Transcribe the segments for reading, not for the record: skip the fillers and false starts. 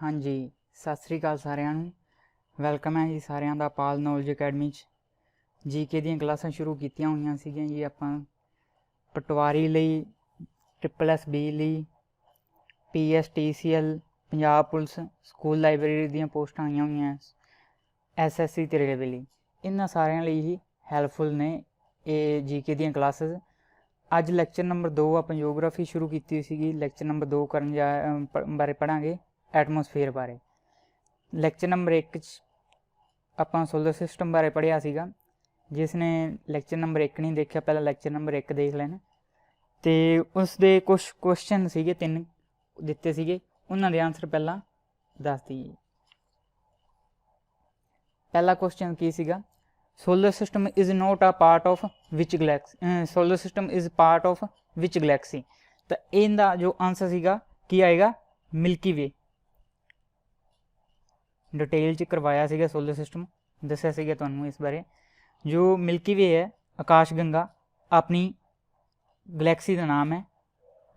हाँ जी, सत श्री अकाल सारिਆਂ ਨੂੰ। ਵੈਲਕਮ ਹੈ ਜੀ ਸਾਰਿਆਂ ਦਾ ਪਾਲ ਨੌਲੇਜ ਅਕੈਡਮੀ 'ਚ। ਜੀਕੇ ਦੀਆਂ ਕਲਾਸਾਂ ਸ਼ੁਰੂ ਕੀਤੀਆਂ ਹੋਈਆਂ ਸੀਗੀਆਂ ਜੀ ਆਪਾਂ ਪਟਵਾਰੀ ਲਈ, SSSB ਲਈ, PSTCL, Punjab police school library ਦੀਆਂ ਪੋਸਟਾਂ ਆਈਆਂ ਹੋਈਆਂ, SSC ਤੇ ਰੇਲਵੇ ਲਈ। ਇਹਨਾਂ ਸਾਰਿਆਂ ਲਈ ਹੀ ਹੈਲਪਫੁਲ ਨੇ ਇਹ ਜੀਕੇ ਦੀਆਂ ਕਲਾਸਿਸ। ਅੱਜ ਲੈਕਚਰ ਨੰਬਰ 2 ਆਪਾਂ ਜੀਓਗ੍ਰਾਫੀ ਸ਼ੁਰੂ ਕੀਤੀ ਸੀਗੀ। ਲੈਕਚਰ ਨੰਬਰ 2 ਕਰਨ ਬਾਰੇ ਪੜ੍ਹਾਂਗੇ ਐਟਮੋਸਫੇਅਰ ਬਾਰੇ। ਲੈਕਚਰ ਨੰਬਰ 1 'ਚ ਆਪਾਂ ਸੋਲਰ ਸਿਸਟਮ ਬਾਰੇ ਪੜ੍ਹਿਆ ਸੀਗਾ। ਜਿਸ ਨੇ ਲੈਕਚਰ ਨੰਬਰ 1 ਨਹੀਂ ਦੇਖਿਆ, ਪਹਿਲਾਂ ਲੈਕਚਰ ਨੰਬਰ 1 ਦੇਖ ਲੈਣਾ। ਅਤੇ ਉਸ ਦੇ ਕੁਛ ਕੁਐਸਚਨ ਸੀਗੇ, 3 ਦਿੱਤੇ ਸੀਗੇ, ਉਹਨਾਂ ਦੇ ਆਨਸਰ ਪਹਿਲਾਂ ਦੱਸ ਦਈਏ। ਪਹਿਲਾ ਕੁਐਸਚਨ ਕੀ ਸੀਗਾ? solar system is not a part of which galaxy solar system is part of which galaxy। ਤਾਂ ਇਹਦਾ ਜੋ ਆਨਸਰ ਸੀਗਾ ਕੀ ਆਏਗਾ? ਮਿਲਕੀ ਵੇ। ਡਿਟੇਲ 'ਚ ਕਰਵਾਇਆ ਸੀਗਾ ਸੋਲਰ ਸਿਸਟਮ, ਦੱਸਿਆ ਸੀਗਾ ਤੁਹਾਨੂੰ ਇਸ ਬਾਰੇ। ਜੋ ਮਿਲਕੀ ਵੇ ਹੈ, ਆਕਾਸ਼ ਗੰਗਾ, ਆਪਣੀ ਗਲੈਕਸੀ ਦਾ ਨਾਮ ਹੈ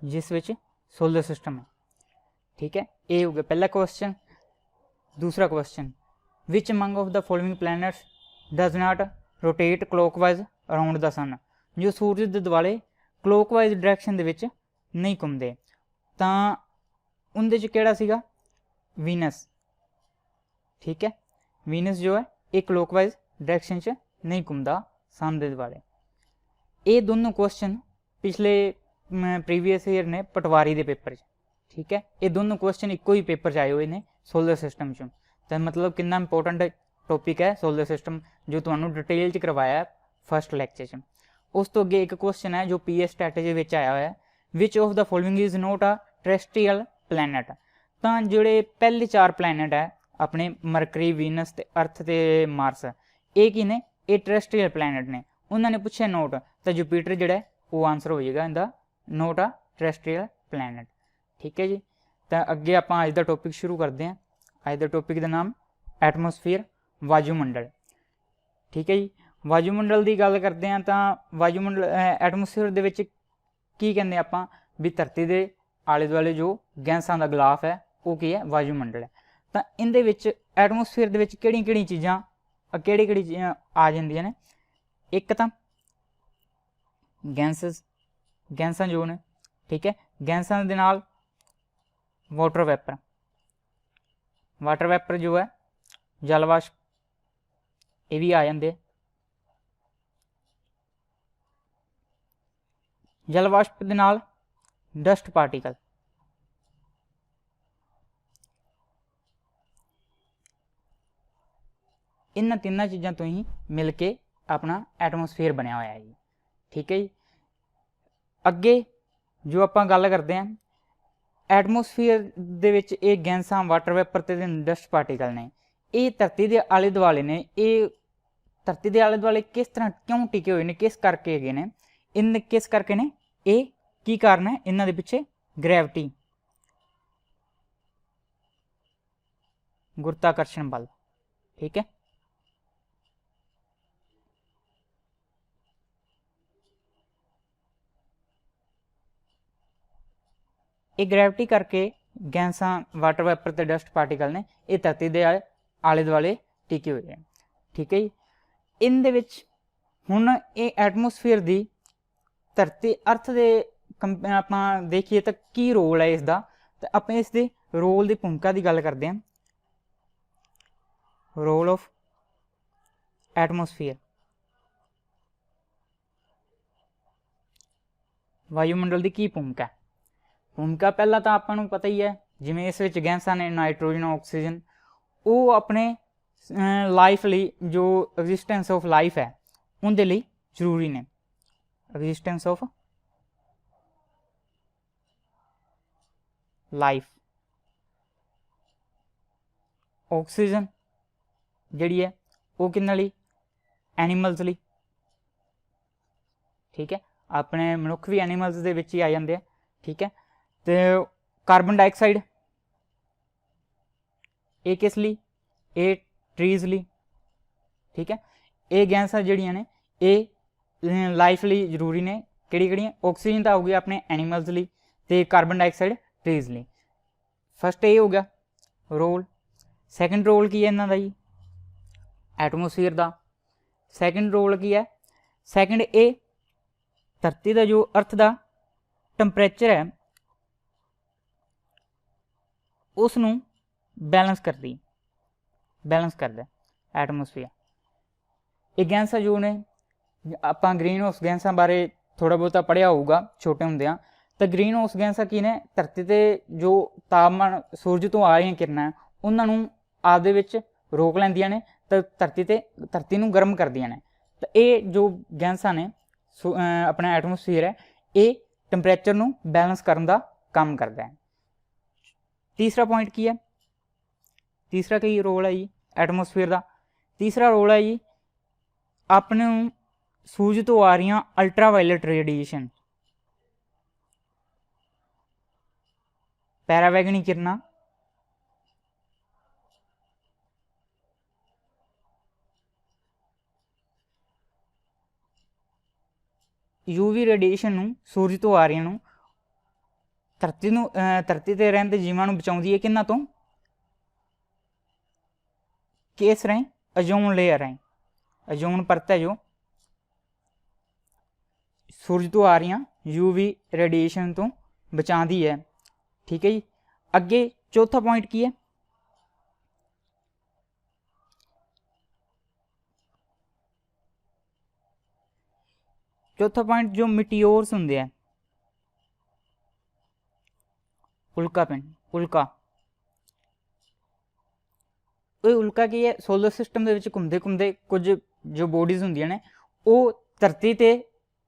ਜਿਸ ਵਿੱਚ ਸੋਲਰ ਸਿਸਟਮ ਹੈ। ਠੀਕ ਹੈ, ਇਹ ਹੋ ਗਿਆ ਪਹਿਲਾ ਕੁਐਸਚਨ। ਦੂਸਰਾ question, which among of the following planets does not rotate clockwise around the sun. ਜੋ ਸੂਰਜ ਦੇ ਦੁਆਲੇ ਕਲੋਕਵਾਈਜ਼ ਡਾਇਰੈਕਸ਼ਨ ਦੇ ਵਿੱਚ ਨਹੀਂ ਘੁੰਮਦੇ, ਤਾਂ ਉਹਦੇ 'ਚ ਕਿਹੜਾ ਸੀਗਾ? ਵੀਨਸ। ਠੀਕ ਹੈ, ਵੀਨਸ ਜੋ ਹੈ ਇਹ ਕਲੋਕਵਾਈਜ਼ ਡਾਇਰੈਕਸ਼ਨ 'ਚ ਨਹੀਂ ਘੁੰਮਦਾ ਸਨ ਦੇ ਦੁਆਲੇ। ਇਹ ਦੋਨੋਂ ਕੁਐਸਚਨ ਪਿਛਲੇ ਪ੍ਰੀਵੀਅਸ ਈਅਰ ਨੇ ਪਟਵਾਰੀ ਦੇ ਪੇਪਰ 'ਚ। ਠੀਕ ਹੈ, ਇਹ ਦੋਨੋਂ ਕੁਐਸਚਨ ਇੱਕੋ ਹੀ ਪੇਪਰ 'ਚ ਆਏ ਹੋਏ ਨੇ ਸੋਲਰ ਸਿਸਟਮ 'ਚੋਂ। ਤਾਂ ਮਤਲਬ ਕਿੰਨਾ ਇੰਪੋਰਟੈਂਟ ਟੋਪਿਕ ਹੈ ਸੋਲਰ ਸਿਸਟਮ, ਜੋ ਤੁਹਾਨੂੰ ਡਿਟੇਲ 'ਚ ਕਰਵਾਇਆ ਫਸਟ ਲੈਕਚਰ 'ਚ। ਉਸ ਤੋਂ ਅੱਗੇ ਇੱਕ ਕੁਐਸਚਨ ਹੈ ਜੋ PS ਸਟ੍ਰੈਟੇਜੀ ਵਿੱਚ ਆਇਆ ਹੋਇਆ, which of the following is not a terrestrial planet. ਤਾਂ ਜਿਹੜੇ ਪਹਿਲੇ 4 ਪਲੈਨਟ ਹੈ ਆਪਣੇ ਮਰਕਰੀ, ਵੀਨਸ ਤੇ ਅਰਥ ਤੇ ਮਾਰਸ, ਇਹ ਕੀ ਨੇ? ਇਹ ਟੈਰੇਸਟਰੀਅਲ ਪਲੈਨਟ ਨੇ। ਉਹਨਾਂ ਨੇ ਪੁੱਛਿਆ ਨੋਟ, ਤਾਂ ਜੁਪੀਟਰ ਜਿਹੜਾ ਉਹ ਆਨਸਰ ਹੋ ਜਾਏਗਾ ਇਹਦਾ, ਨੋਟ ਅ ਟੈਰੇਸਟਰੀਅਲ ਪਲੈਨਟ। ਠੀਕ ਹੈ ਜੀ, ਤਾਂ ਅੱਗੇ ਆਪਾਂ ਅੱਜ ਦਾ ਟੋਪਿਕ ਸ਼ੁਰੂ ਕਰਦੇ ਹਾਂ। ਅੱਜ ਦਾ ਟੋਪਿਕ ਦਾ ਨਾਮ ਐਟਮੋਸਫੀਅਰ, ਵਾਯੂਮੰਡਲ। ਠੀਕ ਹੈ ਜੀ, ਵਾਯੂਮੰਡਲ ਦੀ ਗੱਲ ਕਰਦੇ ਹਾਂ ਤਾਂ ਵਾਯੂਮੰਡਲ ਐਟਮੋਸਫੀਅਰ ਦੇ ਵਿੱਚ ਕੀ ਕਹਿੰਦੇ ਆਪਾਂ ਵੀ ਧਰਤੀ ਦੇ ਆਲੇ ਦੁਆਲੇ ਜੋ ਗੈਸਾਂ ਦਾ ਗਲਾਫ ਹੈ ਉਹ ਕੀ ਹੈ? ਵਾਯੂਮੰਡਲ ਹੈ। ਤਾਂ ਇਹਦੇ ਵਿੱਚ ਐਟਮੋਸਫੀਅਰ ਦੇ ਵਿੱਚ ਕਿਹੜੀਆਂ ਚੀਜ਼ਾਂ ਚੀਜ਼ਾਂ ਆ ਜਾਂਦੀਆਂ ਨੇ? ਇੱਕ ਤਾਂ ਗੈਸਾਂ ਜੋ ਨੇ, ਠੀਕ ਹੈ, ਗੈਸਾਂ ਦੇ ਨਾਲ ਵਾਟਰ ਵੈਪਰ ਜੋ ਹੈ, ਜਲ ਵਾਸ਼ਪ, ਇਹ ਵੀ ਆ ਜਾਂਦੇ। ਜਲ ਵਾਸ਼ਪ ਦੇ ਨਾਲ ਡਸਟ ਪਾਰਟੀਕਲ। ਇਹਨਾਂ ਤਿੰਨਾਂ ਚੀਜ਼ਾਂ ਤੋਂ ਹੀ ਮਿਲ ਕੇ ਆਪਣਾ ਐਟਮੋਸਫੀਅਰ ਬਣਿਆ ਹੋਇਆ ਹੈ ਜੀ। ਠੀਕ ਹੈ ਜੀ, ਅੱਗੇ ਜੋ ਆਪਾਂ ਗੱਲ ਕਰਦੇ ਹਾਂ ਐਟਮੋਸਫੀਅਰ ਦੇ ਵਿੱਚ ਇਹ ਗੈਸਾਂ, ਵਾਟਰ ਵੈਪਰ ਤੇ ਡਸਟ ਪਾਰਟੀਕਲ ਨੇ, ਇਹ ਧਰਤੀ ਦੇ ਆਲੇ ਦੁਆਲੇ ਨੇ। ਇਹ ਧਰਤੀ ਦੇ ਆਲੇ ਦੁਆਲੇ ਕਿਸ ਤਰ੍ਹਾਂ ਕਿਉਂ ਟਿਕੇ ਹੋਏ ਨੇ, ਕਿਸ ਕਰਕੇ ਹੈਗੇ ਨੇ? ਕਿਸ ਕਰਕੇ ਨੇ? ਇਹ ਕੀ ਕਾਰਨ ਹੈ ਇਹਨਾਂ ਦੇ ਪਿੱਛੇ? ਗ੍ਰੈਵਿਟੀ, ਗੁਰਤਾਕਰਸ਼ਣ ਬਲ। ਠੀਕ ਹੈ, ਇਹ ਗ੍ਰੈਵਿਟੀ ਕਰਕੇ ਗੈਸਾਂ, ਵਾਟਰ ਵੈਪਰ ਤੇ ਡਸਟ ਪਾਰਟੀਕਲ ਨੇ, ਇਹ ਧਰਤੀ ਦੇ ਆਲੇ ਦੁਆਲੇ ਟਿਕੇ ਹੋਏ ਹਨ। ਠੀਕ ਹੈ ਜੀ, ਇਹਦੇ ਵਿੱਚ ਹੁਣ ਇਹ ਐਟਮੋਸਫੀਅਰ ਦੀ ਧਰਤੀ ਅਰਥ ਦੇ ਆਪਾਂ ਦੇਖੀਏ ਤਾਂ ਕੀ ਰੋਲ ਹੈ ਇਸ ਦਾ, ਤਾਂ ਆਪਾਂ ਇਸ ਦੇ ਰੋਲ ਦੀ ਭੂਮਿਕਾ ਦੀ ਗੱਲ ਕਰਦੇ ਹਾਂ। ਰੋਲ ਆਫ ਐਟਮੋਸਫੀਅਰ, ਵਾਯੂਮੰਡਲ ਦੀ ਕੀ ਭੂਮਿਕਾ? ਪਹਿਲਾਂ ਤਾਂ ਆਪਾਂ ਨੂੰ ਪਤਾ ਹੀ ਹੈ, ਜਿਵੇਂ ਇਸ ਵਿੱਚ ਗੈਸਾਂ ਨੇ ਨਾਈਟ੍ਰੋਜਨ, ਆਕਸੀਜਨ, ਉਹ ਆਪਣੇ ਲਾਈਫ ਲਈ, ਜੋ ਐਗਜ਼ਿਸਟੈਂਸ ਆਫ ਲਾਈਫ ਹੈ ਉਹਦੇ ਲਈ ਜ਼ਰੂਰੀ ਨੇ। ਐਗਜ਼ਿਸਟੈਂਸ ਆਫ ਲਾਈਫ, ਆਕਸੀਜਨ ਜਿਹੜੀ ਹੈ ਉਹ ਕਿਹਨਾਂ ਲਈ? ਐਨੀਮਲਸ ਲਈ। ਠੀਕ ਹੈ, ਆਪਣੇ ਮਨੁੱਖ ਵੀ ਐਨੀਮਲਸ ਦੇ ਵਿੱਚ ਹੀ ਆ ਜਾਂਦੇ ਆ। ਠੀਕ ਹੈ, ਤੇ ਕਾਰਬਨ ਡਾਈਆਕਸਾਈਡ ਇਹ ਕਿਸ ਲਈ? ਇਹ ਟਰੀਜ਼ ਲਈ। ਠੀਕ ਹੈ, ਇਹ ਗੈਸਾਂ ਜਿਹੜੀਆਂ ਨੇ ਇਹ ਲਾਈਫ ਲਈ ਜ਼ਰੂਰੀ ਨੇ। ਕਿਹੜੀਆਂ? ਆਕਸੀਜਨ ਤਾਂ ਹੋ ਗਿਆ ਆਪਣੇ ਐਨੀਮਲਸ ਲਈ, ਤੇ ਕਾਰਬਨ ਡਾਈਆਕਸਾਈਡ ਟਰੀਜ਼ ਲਈ। ਫਸਟ ਇਹ ਹੋ ਗਿਆ ਰੋਲ। ਸੈਕੰਡ ਰੋਲ ਕੀ ਹੈ ਇਹਨਾਂ ਦਾ ਜੀ, ਐਟਮੋਸਫੀਅਰ ਦਾ। ਸੈਕੰਡ ਰੋਲ ਕੀ ਹੈ, ਸੈਕੰਡ ਇਹ ਧਰਤੀ ਦਾ ਜੋ ਅਰਥ ਦਾ ਟੈਂਪਰੇਚਰ ਹੈ ਉਸ ਨੂੰ ਬੈਲੈਂਸ ਕਰਦਾ ਐਟਮੋਸਫੀਅਰ। ਇਹ ਗੈਸਾਂ ਜੋ ਨੇ, ਆਪਾਂ ਗ੍ਰੀਨ ਹਾਊਸ ਗੈਸਾਂ ਬਾਰੇ ਥੋੜ੍ਹਾ ਬਹੁਤਾ ਪੜ੍ਹਿਆ ਹੋਊਗਾ ਛੋਟੇ ਹੁੰਦਿਆਂ, ਤਾਂ ਗ੍ਰੀਨ ਹਾਊਸ ਗੈਸਾਂ ਕੀ ਨੇ, ਧਰਤੀ 'ਤੇ ਜੋ ਤਾਪਮਾਨ ਸੂਰਜ ਤੋਂ ਆ ਰਹੀਆਂ ਕਿਰਨਾਂ ਉਹਨਾਂ ਨੂੰ ਆਪਦੇ ਵਿੱਚ ਰੋਕ ਲੈਂਦੀਆਂ ਨੇ ਤਾਂ ਧਰਤੀ ਨੂੰ ਗਰਮ ਕਰਦੀਆਂ ਨੇ। ਤਾਂ ਇਹ ਜੋ ਗੈਸਾਂ ਨੇ ਆਪਣਾ ਐਟਮੋਸਫੀਅਰ ਹੈ, ਇਹ ਟੈਂਪਰੇਚਰ ਨੂੰ ਬੈਲੈਂਸ ਕਰਨ ਦਾ ਕੰਮ ਕਰਦਾ ਹੈ। ਤੀਸਰਾ ਪੁਆਇੰਟ ਕੀ ਹੈ, ਤੀਸਰਾ ਕੀ ਰੋਲ ਹੈ ਜੀ ਐਟਮੋਸਫੀਅਰ ਦਾ? ਤੀਸਰਾ ਰੋਲ ਹੈ ਜੀ ਆਪਣੇ ਨੂੰ ਸੂਰਜ ਤੋਂ ਆ ਰਹੀਆਂ ਅਲਟਰਾਵਾਇਲਟ ਰੇਡੀਏਸ਼ਨ, ਪੈਰਾਵੈਗਨੀ ਕਿਰਨਾਂ, UV ਰੇਡੀਏਸ਼ਨ ਨੂੰ ਸੂਰਜ ਤੋਂ ਆ ਰਹੀਆਂ ਨੂੰ ਧਰਤੀ ਤੇ ਰਹਿੰਦੇ ਜੀਵਾਂ ਨੂੰ ਬਚਾਉਂਦੀ ਹੈ ਕਿਹਨਾਂ ਤੋਂ? ਕਿਸ ਰਾਹੀਂ? ਓਜ਼ੋਨ ਲੇਅਰ ਰਾਹੀਂ। ਓਜ਼ੋਨ ਪਰਤ ਹੈ ਜੋ ਸੂਰਜ ਤੋਂ ਆ ਰਹੀਆਂ UV ਰੇਡੀਏਸ਼ਨ ਤੋਂ ਬਚਾਉਂਦੀ ਹੈ। ਠੀਕ ਹੈ ਜੀ। ਅੱਗੇ ਚੌਥਾ ਪੁਆਇੰਟ ਕੀ ਹੈ, ਚੌਥਾ ਪੁਆਇੰਟ ਜੋ ਮਿਟਿਓਰਸ ਹੁੰਦੇ ਆ, ਉਲਕਾ, ਇਹ ਉਲਕਾ ਕੀ ਹੈ, ਸੋਲਰ ਸਿਸਟਮ ਦੇ ਵਿੱਚ ਘੁੰਮਦੇ ਕੁਝ ਜੋ ਬੋਡੀਜ਼ ਹੁੰਦੀਆਂ ਨੇ ਉਹ ਧਰਤੀ 'ਤੇ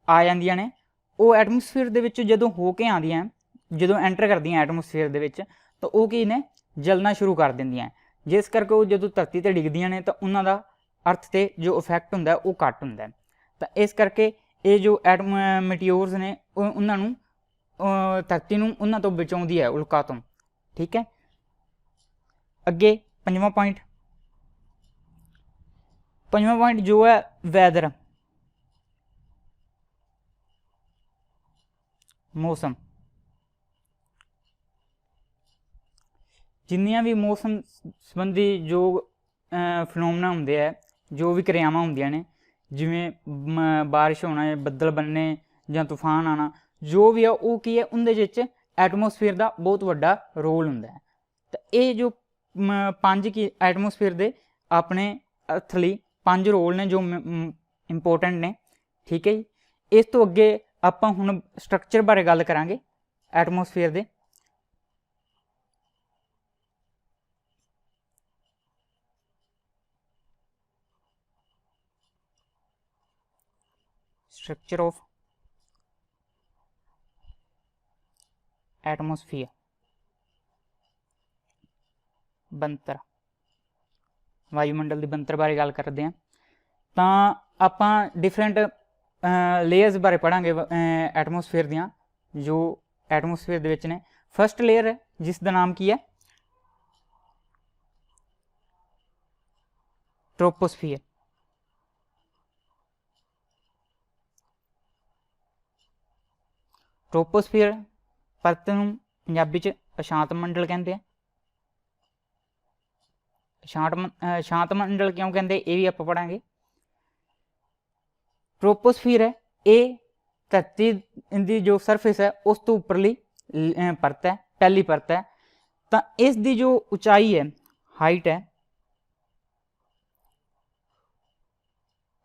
ਆ ਜਾਂਦੀਆਂ ਨੇ। ਉਹ ਐਟਮੋਸਫੀਅਰ ਦੇ ਵਿੱਚ ਜਦੋਂ ਹੋ ਕੇ ਆਉਂਦੀਆਂ, ਜਦੋਂ ਐਂਟਰ ਕਰਦੀਆਂ ਐਟਮੋਸਫੀਅਰ ਦੇ ਵਿੱਚ, ਤਾਂ ਉਹ ਕੀ ਨੇ, ਜਲਣਾ ਸ਼ੁਰੂ ਕਰ ਦਿੰਦੀਆਂ। ਜਿਸ ਕਰਕੇ ਉਹ ਜਦੋਂ ਧਰਤੀ 'ਤੇ ਡਿੱਗਦੀਆਂ ਨੇ ਤਾਂ ਉਹਨਾਂ ਦਾ ਅਰਥ 'ਤੇ ਜੋ ਇਫੈਕਟ ਹੁੰਦਾ ਉਹ ਘੱਟ ਹੁੰਦਾ। ਤਾਂ ਇਸ ਕਰਕੇ ਇਹ ਜੋ ਮਿਟਿਓਰਸ ਨੇ ਉਹਨਾਂ ਨੂੰ ਧਰਤੀ ਨੂੰ ਉਹਨਾਂ ਤੋਂ ਬਚਾਉਂਦੀ ਹੈ, ਉਲਕਾ ਤੋਂ। ਠੀਕ ਹੈ। ਅੱਗੇ ਪੰਜਵਾਂ ਪੁਆਇੰਟ ਜੋ ਹੈ ਵੈਦਰ, ਮੌਸਮ। ਜਿੰਨੀਆਂ ਵੀ ਮੌਸਮ ਸੰਬੰਧੀ ਜੋ ਫਿਨੋਮਨਾ ਹੁੰਦੇ ਹੈ, ਜੋ ਵੀ ਕਿਰਿਆਵਾਂ ਹੁੰਦੀਆਂ ਨੇ, ਜਿਵੇਂ ਬਾਰਿਸ਼ ਹੋਣਾ, ਬੱਦਲ ਬਣਨੇ ਜਾਂ ਤੂਫਾਨ ਆਉਣਾ, ਜੋ ਵੀ ਆ ਉਹ ਕੀ ਹੈ, ਉਹਦੇ ਵਿੱਚ ਐਟਮੋਸਫੀਅਰ ਦਾ ਬਹੁਤ ਵੱਡਾ ਰੋਲ ਹੁੰਦਾ ਹੈ। ਤਾਂ ਇਹ ਜੋ ਪੰਜ ਕੀ ਐਟਮੋਸਫੀਅਰ ਦੇ ਆਪਣੇ ਅਰਥ ਲਈ 5 ਰੋਲ ਨੇ ਜੋ ਇੰਪੋਰਟੈਂਟ ਨੇ। ਠੀਕ ਹੈ ਜੀ। ਇਸ ਤੋਂ ਅੱਗੇ ਆਪਾਂ ਹੁਣ ਸਟਰਕਚਰ ਬਾਰੇ ਗੱਲ ਕਰਾਂਗੇ ਐਟਮੋਸਫੀਅਰ ਦੇ। स्ट्रक्चर ऑफ एटमोसफीयर, बनतर, वायुमंडल की बनतर बारे गल करते हैं। तो आप डिफरेंट लेयर्स बारे पढ़ांगे एटमोसफेयर दियां, जो एटमोसफेयर दे विच ने। फर्स्ट लेयर है जिसका नाम की है ट्रोपोस्फीयर। ट्रोपोस्फीयर परत नूं पंजाबी च अशांत मंडल कहते हैं। शांत मंडल क्यों कहते ये भी आप पढ़ांगे। ट्रोपोस्फीयर है ये धरती की जो सरफेस है उस तो उपरली परत है, पहली परत है। तो इसकी जो उचाई है, हाइट है,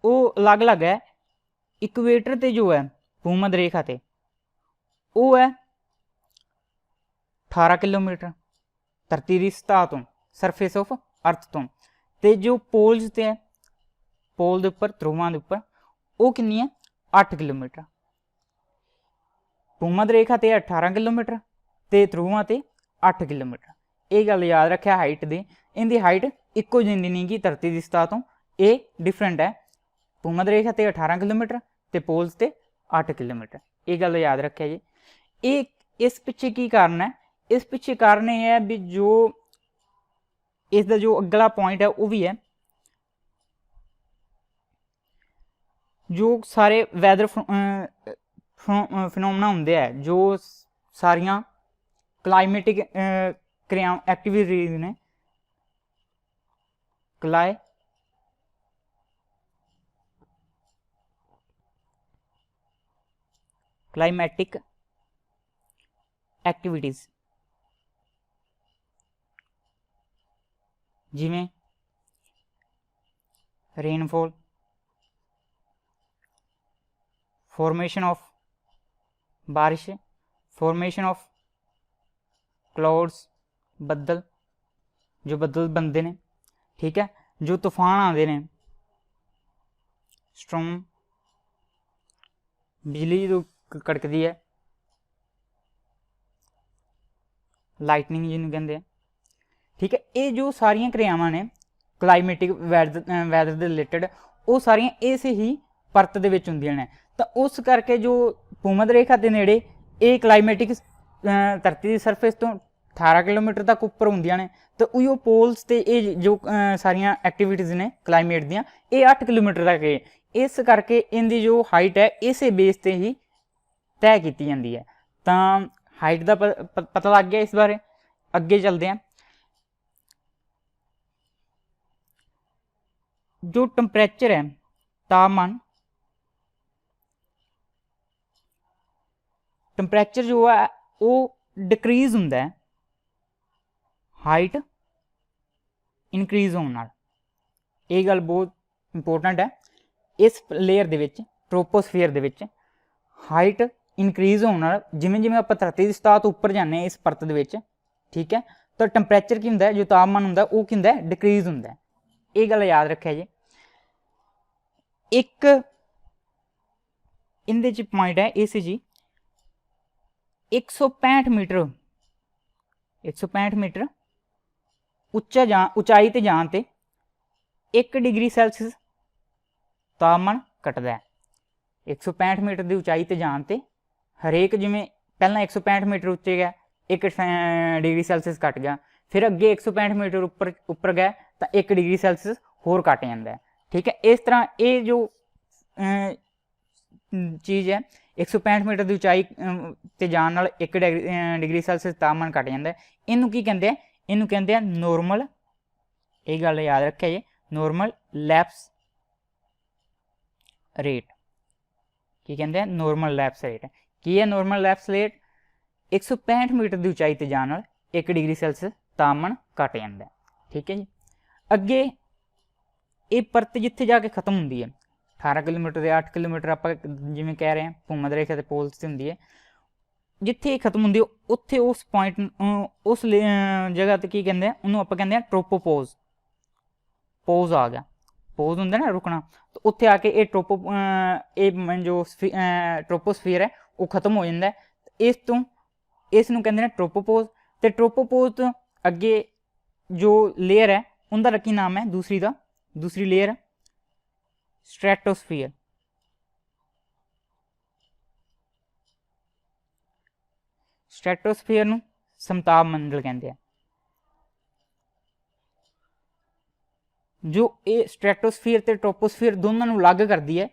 वो अलग अलग है। इक्वेटर ते जो है भूमध रेखा ते वो है 18 किलोमीटर धरती की सतह तो, सरफेस ऑफ अर्थ तो। ते जो पोल्स ते है, पोल के उपर, ध्रुवां के उपर, वो कितनी है 8 किलोमीटर। भूमध रेखा ते 18 किलोमीटर ते ध्रुवां ते 8 किलोमीटर। ये गल याद रखिया हाइट दी, इनकी हाइट इक्को जिंदी नहीं गी धरती की सतह तो, ये डिफरेंट है। भूमध रेखा ते 18 किलोमीटर ते पोल्स ते 8 किलोमीटर। ये गल याद रखिया जी। ये इस पिछे की कारण है, इस पिछे कारण यह है भी जो इसका जो अगला पॉइंट है वो भी है जो सारे वैदर फिनोमना होंगे है, जो सारिया क्लाइमेटिक क्रिया एक्टिविटीज ने क्लाइमैटिक एक्टिविटीज़, जिमें रेनफॉल, फॉर्मेशन ऑफ बारिश, फॉर्मेशन ऑफ क्लाउड्स, बदल, जो बदल बनते हैं, ठीक है, जो तूफान आते हैं, स्टॉर्म, बिजली जो कड़कती है, लाइटनिंग जिन्होंने कहते हैं, ठीक है। ये जो सारिया क्रियावां ने क्लाइमेटिक वैदर दे रिलेटेड, वो सारिया इस ही परत दे विच हुंदियां ने। तो उस करके जो भूमध रेखा के नेड़े ये क्लाइमेटिक धरती की सरफेस तो 18 किलोमीटर तक उपर होंदियां ने, तो उयो पोल्स ते ये जो सारिया एक्टिविटीज़ ने क्लाइमेट दियां, ये 8 किलोमीटर तक है। इस करके इनकी जो हाइट है इस बेस ते ही तय की जाती है। तो हाइट का पता लग गया। इस बारे अगे चलते हैं। जो टैंपरेचर है, तापमान, टैंपरेचर जो है वो डिक्रीज होंदा है हाइट इनक्रीज होने नाल। ये गल बहुत इंपोर्टेंट है। इस लेयर दे विच, ट्रोपोस्फीयर दे विच हाइट इनक्रीज होने नाल जिमें जिमें आप धरती की सतह तो उपर जाने इस परत दे विच, ठीक है, तो टैंपरेचर की होंदा है, जो तापमान होंदा है वो की होंदा है, डिक्रीज होंदा है। ये गल याद रखिया जी। एक इहदे च पॉइंट है इस जी 165 मीटर, 165 मीटर उचाई ते जान ते 1 डिग्री सैल्सियस तापमान घटदा है। 165 मीटर की उचाई ते जान ते हरेक जिमें पहला 165 मीटर उच्चे गया 1 डिग्री सैल्सियस घट गया, फिर अगे 165 मीटर उपर गया तो 1 डिग्री सैल्सियस होर घट जाता है, ठीक है। इस तरह ये जो चीज़ है 165 मीटर की उचाई ते जान नाल 1 डिग्री सैल्सियस तापमान घट जाता है। इनू की कहते हैं, इनू कहते हैं नॉर्मल, ये गल याद रखे जी, नॉर्मल लैप्स रेट। की कहते हैं नॉर्मल लैप्स रेट। की है नॉर्मल लैप्स रेट? 165 मीटर की उचाई ते जान नाल 1 डिग्री सैल्सियस तापमान घट जाता है, ठीक है जी। अगे ये परत जिथे जाके खत्म होंगी है 18 किलोमीटर या 8 किलोमीटर आप जिमें कह रहे हैं भूमध रेखा के पोल्स से होंगी है, जिथे खत्म होंगी उत्थे उस पॉइंट उस जगह ते की कहते हैं उन्होंने आप कहते हैं ट्रोपोपोज। पोज आ गया, पोज होंगे ना रुकना, तो उत्थे आके ये जो ट्रोपोस्फीयर है वो खत्म हो जाता है। इस तो इसनों कहते हैं ट्रोपोपोज। तो ट्रोपोपोज तो अगे जो लेयर है उनका रखी नाम है दूसरी लेयर स्ट्रेटोस्फीयर। स्ट्रेटोस्फीयर नूं समताप मंडल कहते हैं। जो ये स्ट्रेटोस्फीयर ते ट्रोपोस्फीयर दोनों नूं अलग करती है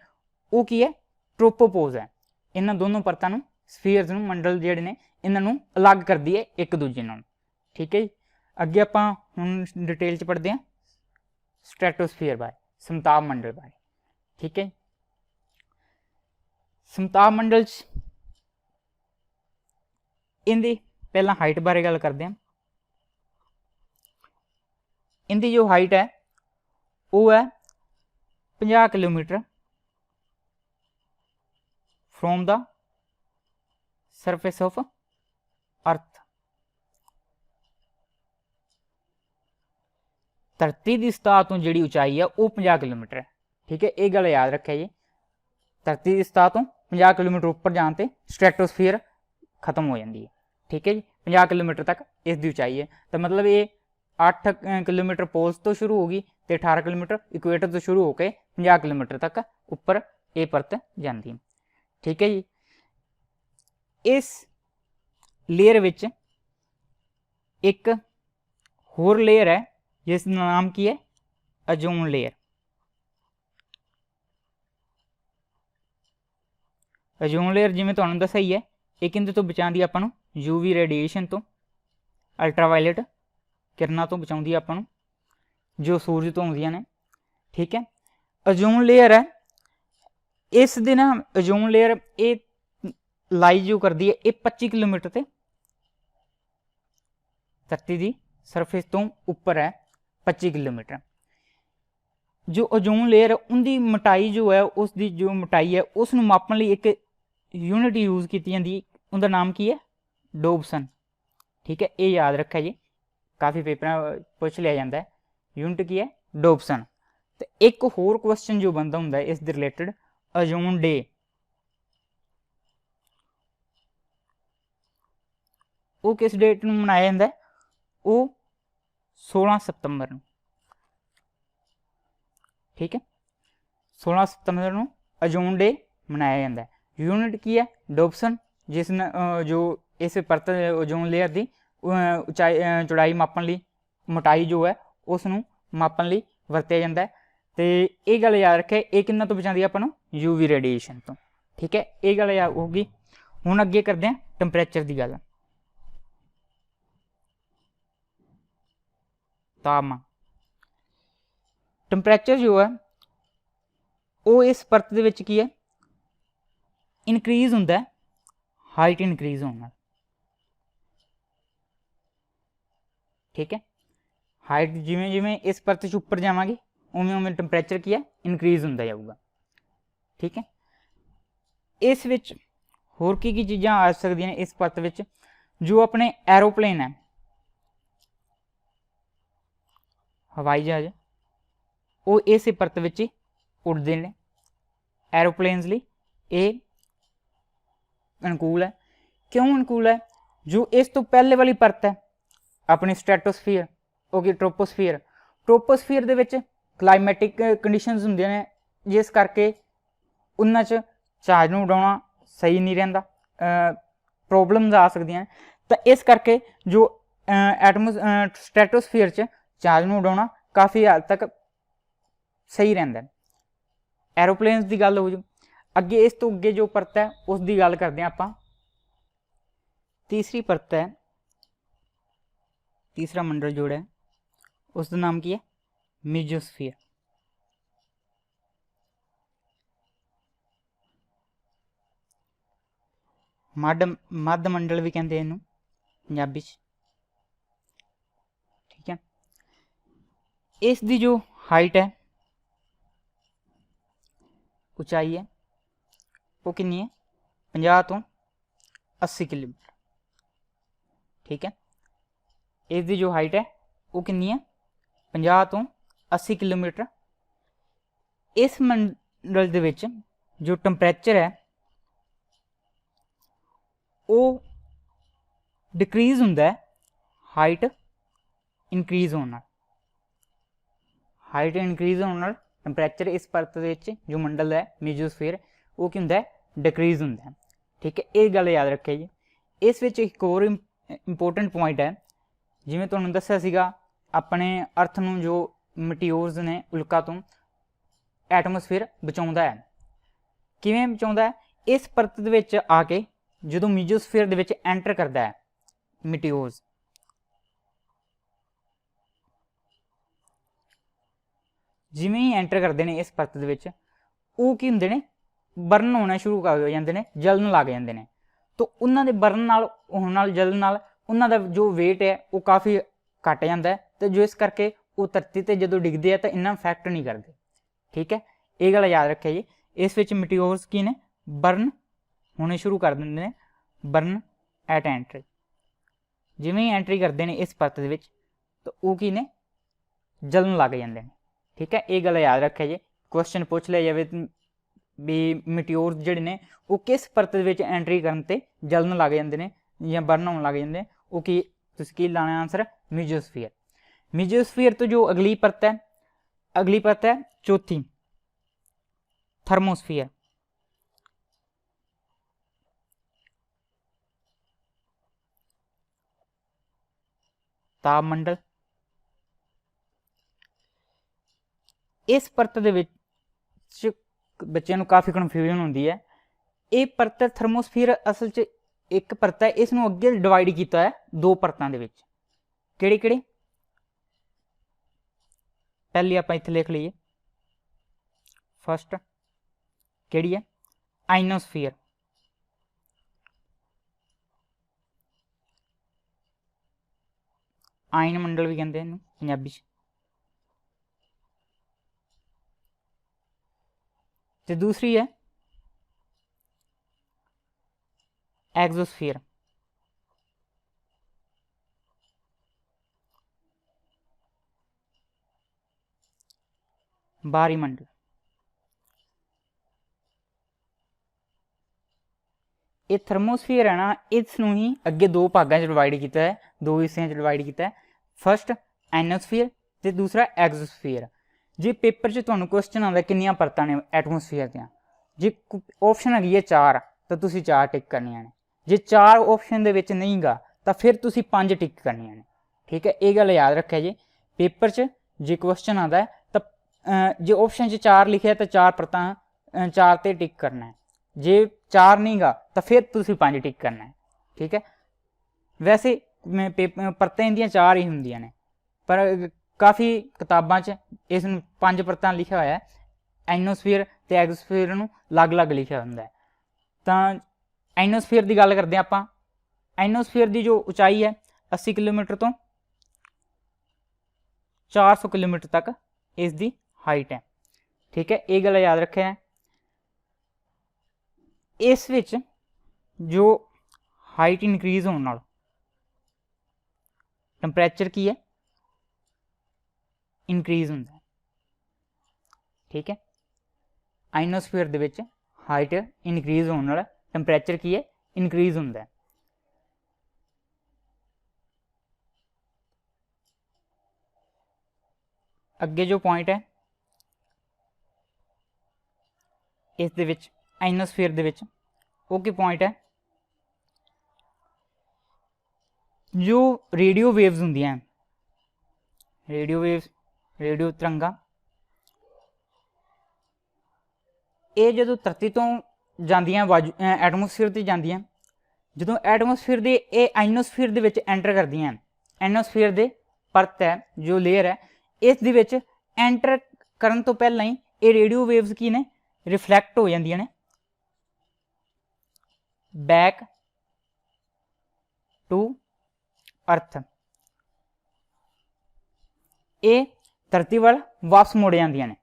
वो की है ट्रोपोपोज है। इन्होंने दोनों परतों नूं स्फीयर्स नूं मंडल जिहड़े ने इन्हां नूं अलग करती है एक दूजे नाल, ठीक है जी। अगे आपां हुण डिटेल च पढ़ते हैं स्ट्रेटोस्फीयर बारे, समताप मंडल बारे, ठीक है। समताप मंडल इनकी पहला हाइट बारे गल करते हैं। इनकी जो हाइट है वो है 50 kilometre from the surface of earth. धरती की सतह तो जी उचाई है वो 50 किलोमीटर है, ठीक है। ये गल याद रखे जी, धरती की सतह तो 50 किलोमीटर उपर जान ते स्ट्रेटोस्फीयर खत्म हो जाती है, ठीक है जी। 50 किलोमीटर तक इसकी उचाई है, तो मतलब ये 8 किलोमीटर पोल्स तो शुरू होगी तो 18 किलोमीटर इक्वेटर तो शुरू होकर 50 किलोमीटर तक उपर ये परत जाती है, ठीक है जी। इस लेयर विच एक होर लेयर है जिसका नाम की है ओजोन लेयर। ओजोन लेयर जिवें तुहानूं दस्सिया ही है ये किहदे तो बचाउंदी आपां नूं यूवी रेडिएशन तो, अल्ट्रावायलट किरणां तो बचाउंदी आपां नूं, जो सूरज तो आउंदियां ने, ठीक है। ओजोन लेयर है, इस दे ना ओजोन लेयर ये लाई जो करती है ये 25 किलोमीटर ते धरती की सरफेस तो उपर है 25 किलोमीटर। जो ओजोन लेयर उनकी मोटाई जो है उसकी जो मोटाई है उस मापन लिए एक यूनिट यूज की जाती है, उनका नाम की है डोबसन, ठीक है। ये याद रखा जी, काफ़ी पेपर पूछ लिया जाता है, यूनिट की है डोबसन। तो एक होर क्वेश्चन जो बनता होंगे इस दे रिलेटेड, ओजोन डे वो किस डेट में मनाया जाता है, वो 16 सितंबर ਨੂੰ, ठीक है। 16 सितंबर ਨੂੰ ओजोन डे मनाया जाता है। यूनिट की है डोबसन, जिस जो इस परत ओजोन लेयर की उचाई चौड़ाई मापन ਲਈ, मोटाई जो है उसनों मापन ਲਈ ਵਰਤਿਆ ਜਾਂਦਾ है। तो ये गल याद रखे, ये किन्ना तो बचाती है अपन यूवी रेडिएशन तो, ठीक है। ये गल याद होगी। हुण अगे करते हैं टैंपरेचर की गल। तापमान, टैंपरेचर जो है वो इस परत दे विच की है इनक्रीज होंदा है हाइट इनक्रीज होने, ठीक है। हाइट जिमें जिमें इस परत च उपर जावांगे उमें उमें टैंपरेचर की है इनक्रीज होंदा जाऊगा, ठीक है। इस विच होर की चीज़ां आ सकदियां ने इस परत विच, जो अपने एरोप्लेन है, हवाई जहाज, वो इस परत विच उड़ते हैं। एरोप्लेन्स लिए ये अनुकूल है। क्यों अनुकूल है? जो इस तो पहले वाली परत है अपनी स्ट्रैटोस्फीयर, ओके ट्रोपोस्फीयर, ट्रोपोस्फीयर दे विच क्लाइमेटिक कंडीशनस होंदियां ने, जिस करके उन्हां च जहाज नूं उड़ाउणा सही नहीं रहिंदा, प्रॉब्लम्स आ सकदियां ने। तो इस करके जो स्ट्रैटोस्फीयर च जहाज नूं उड़ाउणा काफ़ी हद तक सही रहिंदा है। एरोप्लेन्स की गल हो जू। अगे इस तो अगे जो परत है उसकी गल करते हैं आपां। तीसरी परत है, तीसरा मंडल जोड़ा है, उसका नाम की है मेसोस्फीयर। मध्य मंडल भी कहते हैं इनू पंजाबी च, ठीक है। इसकी जो हाइट है, ऊंचाई है, वो कितनी है 50 तो 80 किलोमीटर, ठीक है। इसकी जो हाइट है वो कितनी है 50 तो 80 किलोमीटर। इस मंडल दे विच जो टैंपरेचर है वो डिक्रीज होंदा है हाइट इनक्रीज होने, हाइट इनक्रीज होने टैंपरेचर इस परत दे विच जो मंडल है मेसोस्फीयर वो की होंदा है डिक्रीज होंदा है, ठीक है। ये गल याद रखे जी। इस विच एक होर इंपोर्टेंट पॉइंट है, जिवें तुहानूं दस्सिया सीगा अपने अर्थ नूं जो मटीओर्स ने उल्का तो एटमोसफेयर बचाउंदा है। किवें बचाउंदा है? इस परत दे विच आके जदों मेसोस्फीयर दे विच एंटर करता है मटीओर्स, जिवें ही एंटर करते हैं इस परत दे विच, वो की हुंदे ने बर्न होना शुरू कर जाते हैं, जलन लग जाते हैं। तो उन्होंने दे बर्न नाल होने नाल जलन नाल उन्हां दा जो वेट है वो काफ़ी घट जाता है, तो जो इस करके वो धरती ते जदों डिगदे हैं तो इन्ना इफैक्ट नहीं करते, ठीक है। ये गल याद रखे जी। इस विच मटीओर्स की ने बर्न होने शुरू कर देंगे ने, बर्न एट एंट्री, जिवें ही एंट्री करते हैं इस परत दे विच तो वो की ने जलन लग जाते हैं, ठीक है। ये गल याद रखे जी। क्वेश्चन पूछ लिया जाए भी मटीओर्स जिहड़े ने वो किस परत दे विच एंट्री करन ते जलन लग जाते हैं या बर्न होने लग जाते हैं, वो की तुसीं की लाना आंसर मेसोस्फीयर। मेसोस्फीयर तो जो अगली परत है, अगली परत है चौथी थर्मोस्फीयर। तापमंडल, इस परत दे विच बच्चों को काफ़ी कन्फ्यूजन होंदी है। ये परत थर्मोस्फीयर असल च एक परत है, इसनों अगे डिवाइड किया है दो परतों के विच, किहड़ी-किहड़ी? पहली आप इत्थे लिख लीए फस्ट किहड़ी है आइनोस्फीयर। आयन मंडल भी कहते हैं पंजाबी च। ते दूसरी है एक्सोस्फीयर। बाहरी मंडल। ये थर्मोस्फीयर है ना, इसनूं ही अगे दो भागों च डिवाइड किया है, दो हिस्सों च डिवाइड किया है। फस्ट एनोस्फीयर ते दूसरा एक्सोस्फीयर। जे पेपर च तुहानूं क्वेश्चन आता कितनियां परतां ने एटमोस्फीयर दियां, जे ऑप्शन हैगी है 4 तो तुसीं 4 टिक करनियां ने। जे 4 ऑप्शन दे विच नहीं गा तो फिर तुसीं 5 टिक करनियां ने। ठीक है, ये गल याद रखिया जी। पेपर च जे क्वेश्चन आता है तो जे ऑप्शन च 4 लिखे तो 4 परतां 4 ते टिक करना है। जे 4 नहीं गा तो फिर तुसीं 5 टिक करना है। ठीक है, वैसे परतां इंदियां 4 ही हुंदियां ने, पर काफ़ी किताबां च इस 5 परतां लिखा होया है। एनोस्फीयर ते एक्सोस्फीयर नूं अलग अलग लिखा हुंदा है। तां एनोस्फीयर की गल करते हैं आपां। एनोस्फीयर की जो उचाई है 80 किलोमीटर तो 400 किलोमीटर तक इसकी हाइट है। ठीक है, ये गल याद रखें है। इस विच जो हाइट इनक्रीज होने नाल टैंपरेचर की है इनक्रीज होंदा है। ठीक है, आइनोस्फीयर दे विच हाइट इनक्रीज होने नाल टैंपरेचर की है इनक्रीज होंदा है। अगे जो पॉइंट है इस दे विच आइनोस्फीयर दे विच वो की पॉइंट है, जो रेडियो वेव्स होंदियां, रेडियो वेव्स रेडियो तरंगा, ये जो धरती तो जांदियां वायु एटमोस्फीयर ते जांदियां, जो एटमोस्फीयर दे ये आइनोस्फीयर दे विच एंटर करदियां, एनोस्फीयर दे परत है जो लेयर है इस दे विच एंटर करन तो पहला ही ये रेडियो वेव्स की ने रिफ्लैक्ट हो जांदियां ने बैक टू अर्थ। ये धरती वाल वापस मुड़ जांदियां ने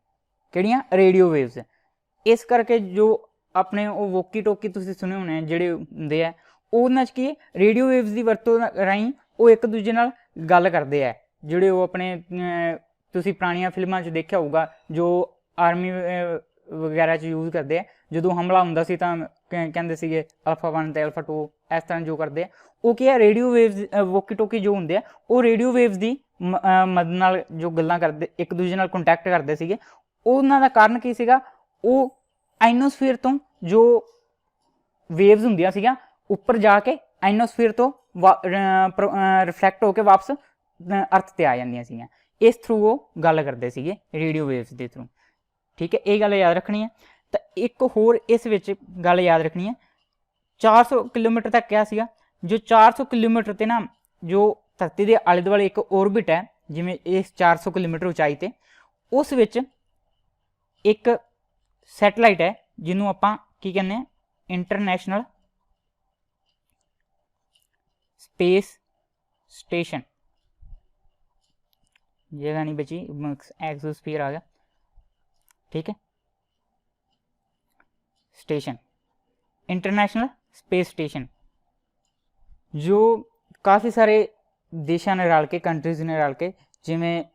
किहड़ियां रेडियो वेव्स। इस करके जो अपने वो वोकी टोकी तुसीं सुने होने जिहड़े हुंदे आ उहनां च की रेडियो वेव्स की वरतों राहीं वो एक दूजे नाल गल करदे आ। जिहड़े वो अपने तुसीं पुरानियां फिल्मां च देखिया होऊगा जो आर्मी वगैरह च यूज़ करते हैं, जो हमला होंदा सी तां कहंदे सीगे अल्फा 1 ते अल्फा 2 इस तरह जो करते हैं वो क्या है रेडियो वेव्स वोकी टोकी जो होंदे आ वो रेडियो वेव्स की मदद नाल जो गल्लां करदे एक दूजे नाल कंटैक्ट करदे सीगे। उन्हां दा कारण की सीगा वो आइनोस्फीयर तो जो वेव्स होंदियां सीगियां उपर जाके आइनोस्फीयर तो रिफ्लैक्ट होकर वापस अर्थ ते आ जांदियां सीगियां। इस थ्रू वो गल करदे सीगे रेडियो वेव्स के थ्रू। ठीक है, ये गल याद रखनी है। तो एक होर इस विच गल याद रखनी है 400 किलोमीटर तक क्या सीगा, जो 400 किलोमीटर ते ना जो धरती के आले दुआले एक ऑर्बिट है जिमें इस 400 किलोमीटर उचाई ते उस विच एक सैटेलाइट है जिन्हों आपां की कहने इंटरनेशनल स्पेस स्टेशन, जगह नहीं बची एक्सोस्फीयर आ गया। ठीक है, स्टेशन इंटरनेशनल स्पेस स्टेशन जो काफ़ी सारे देशों ने रल के कंट्रीज़ ने रल के जिमें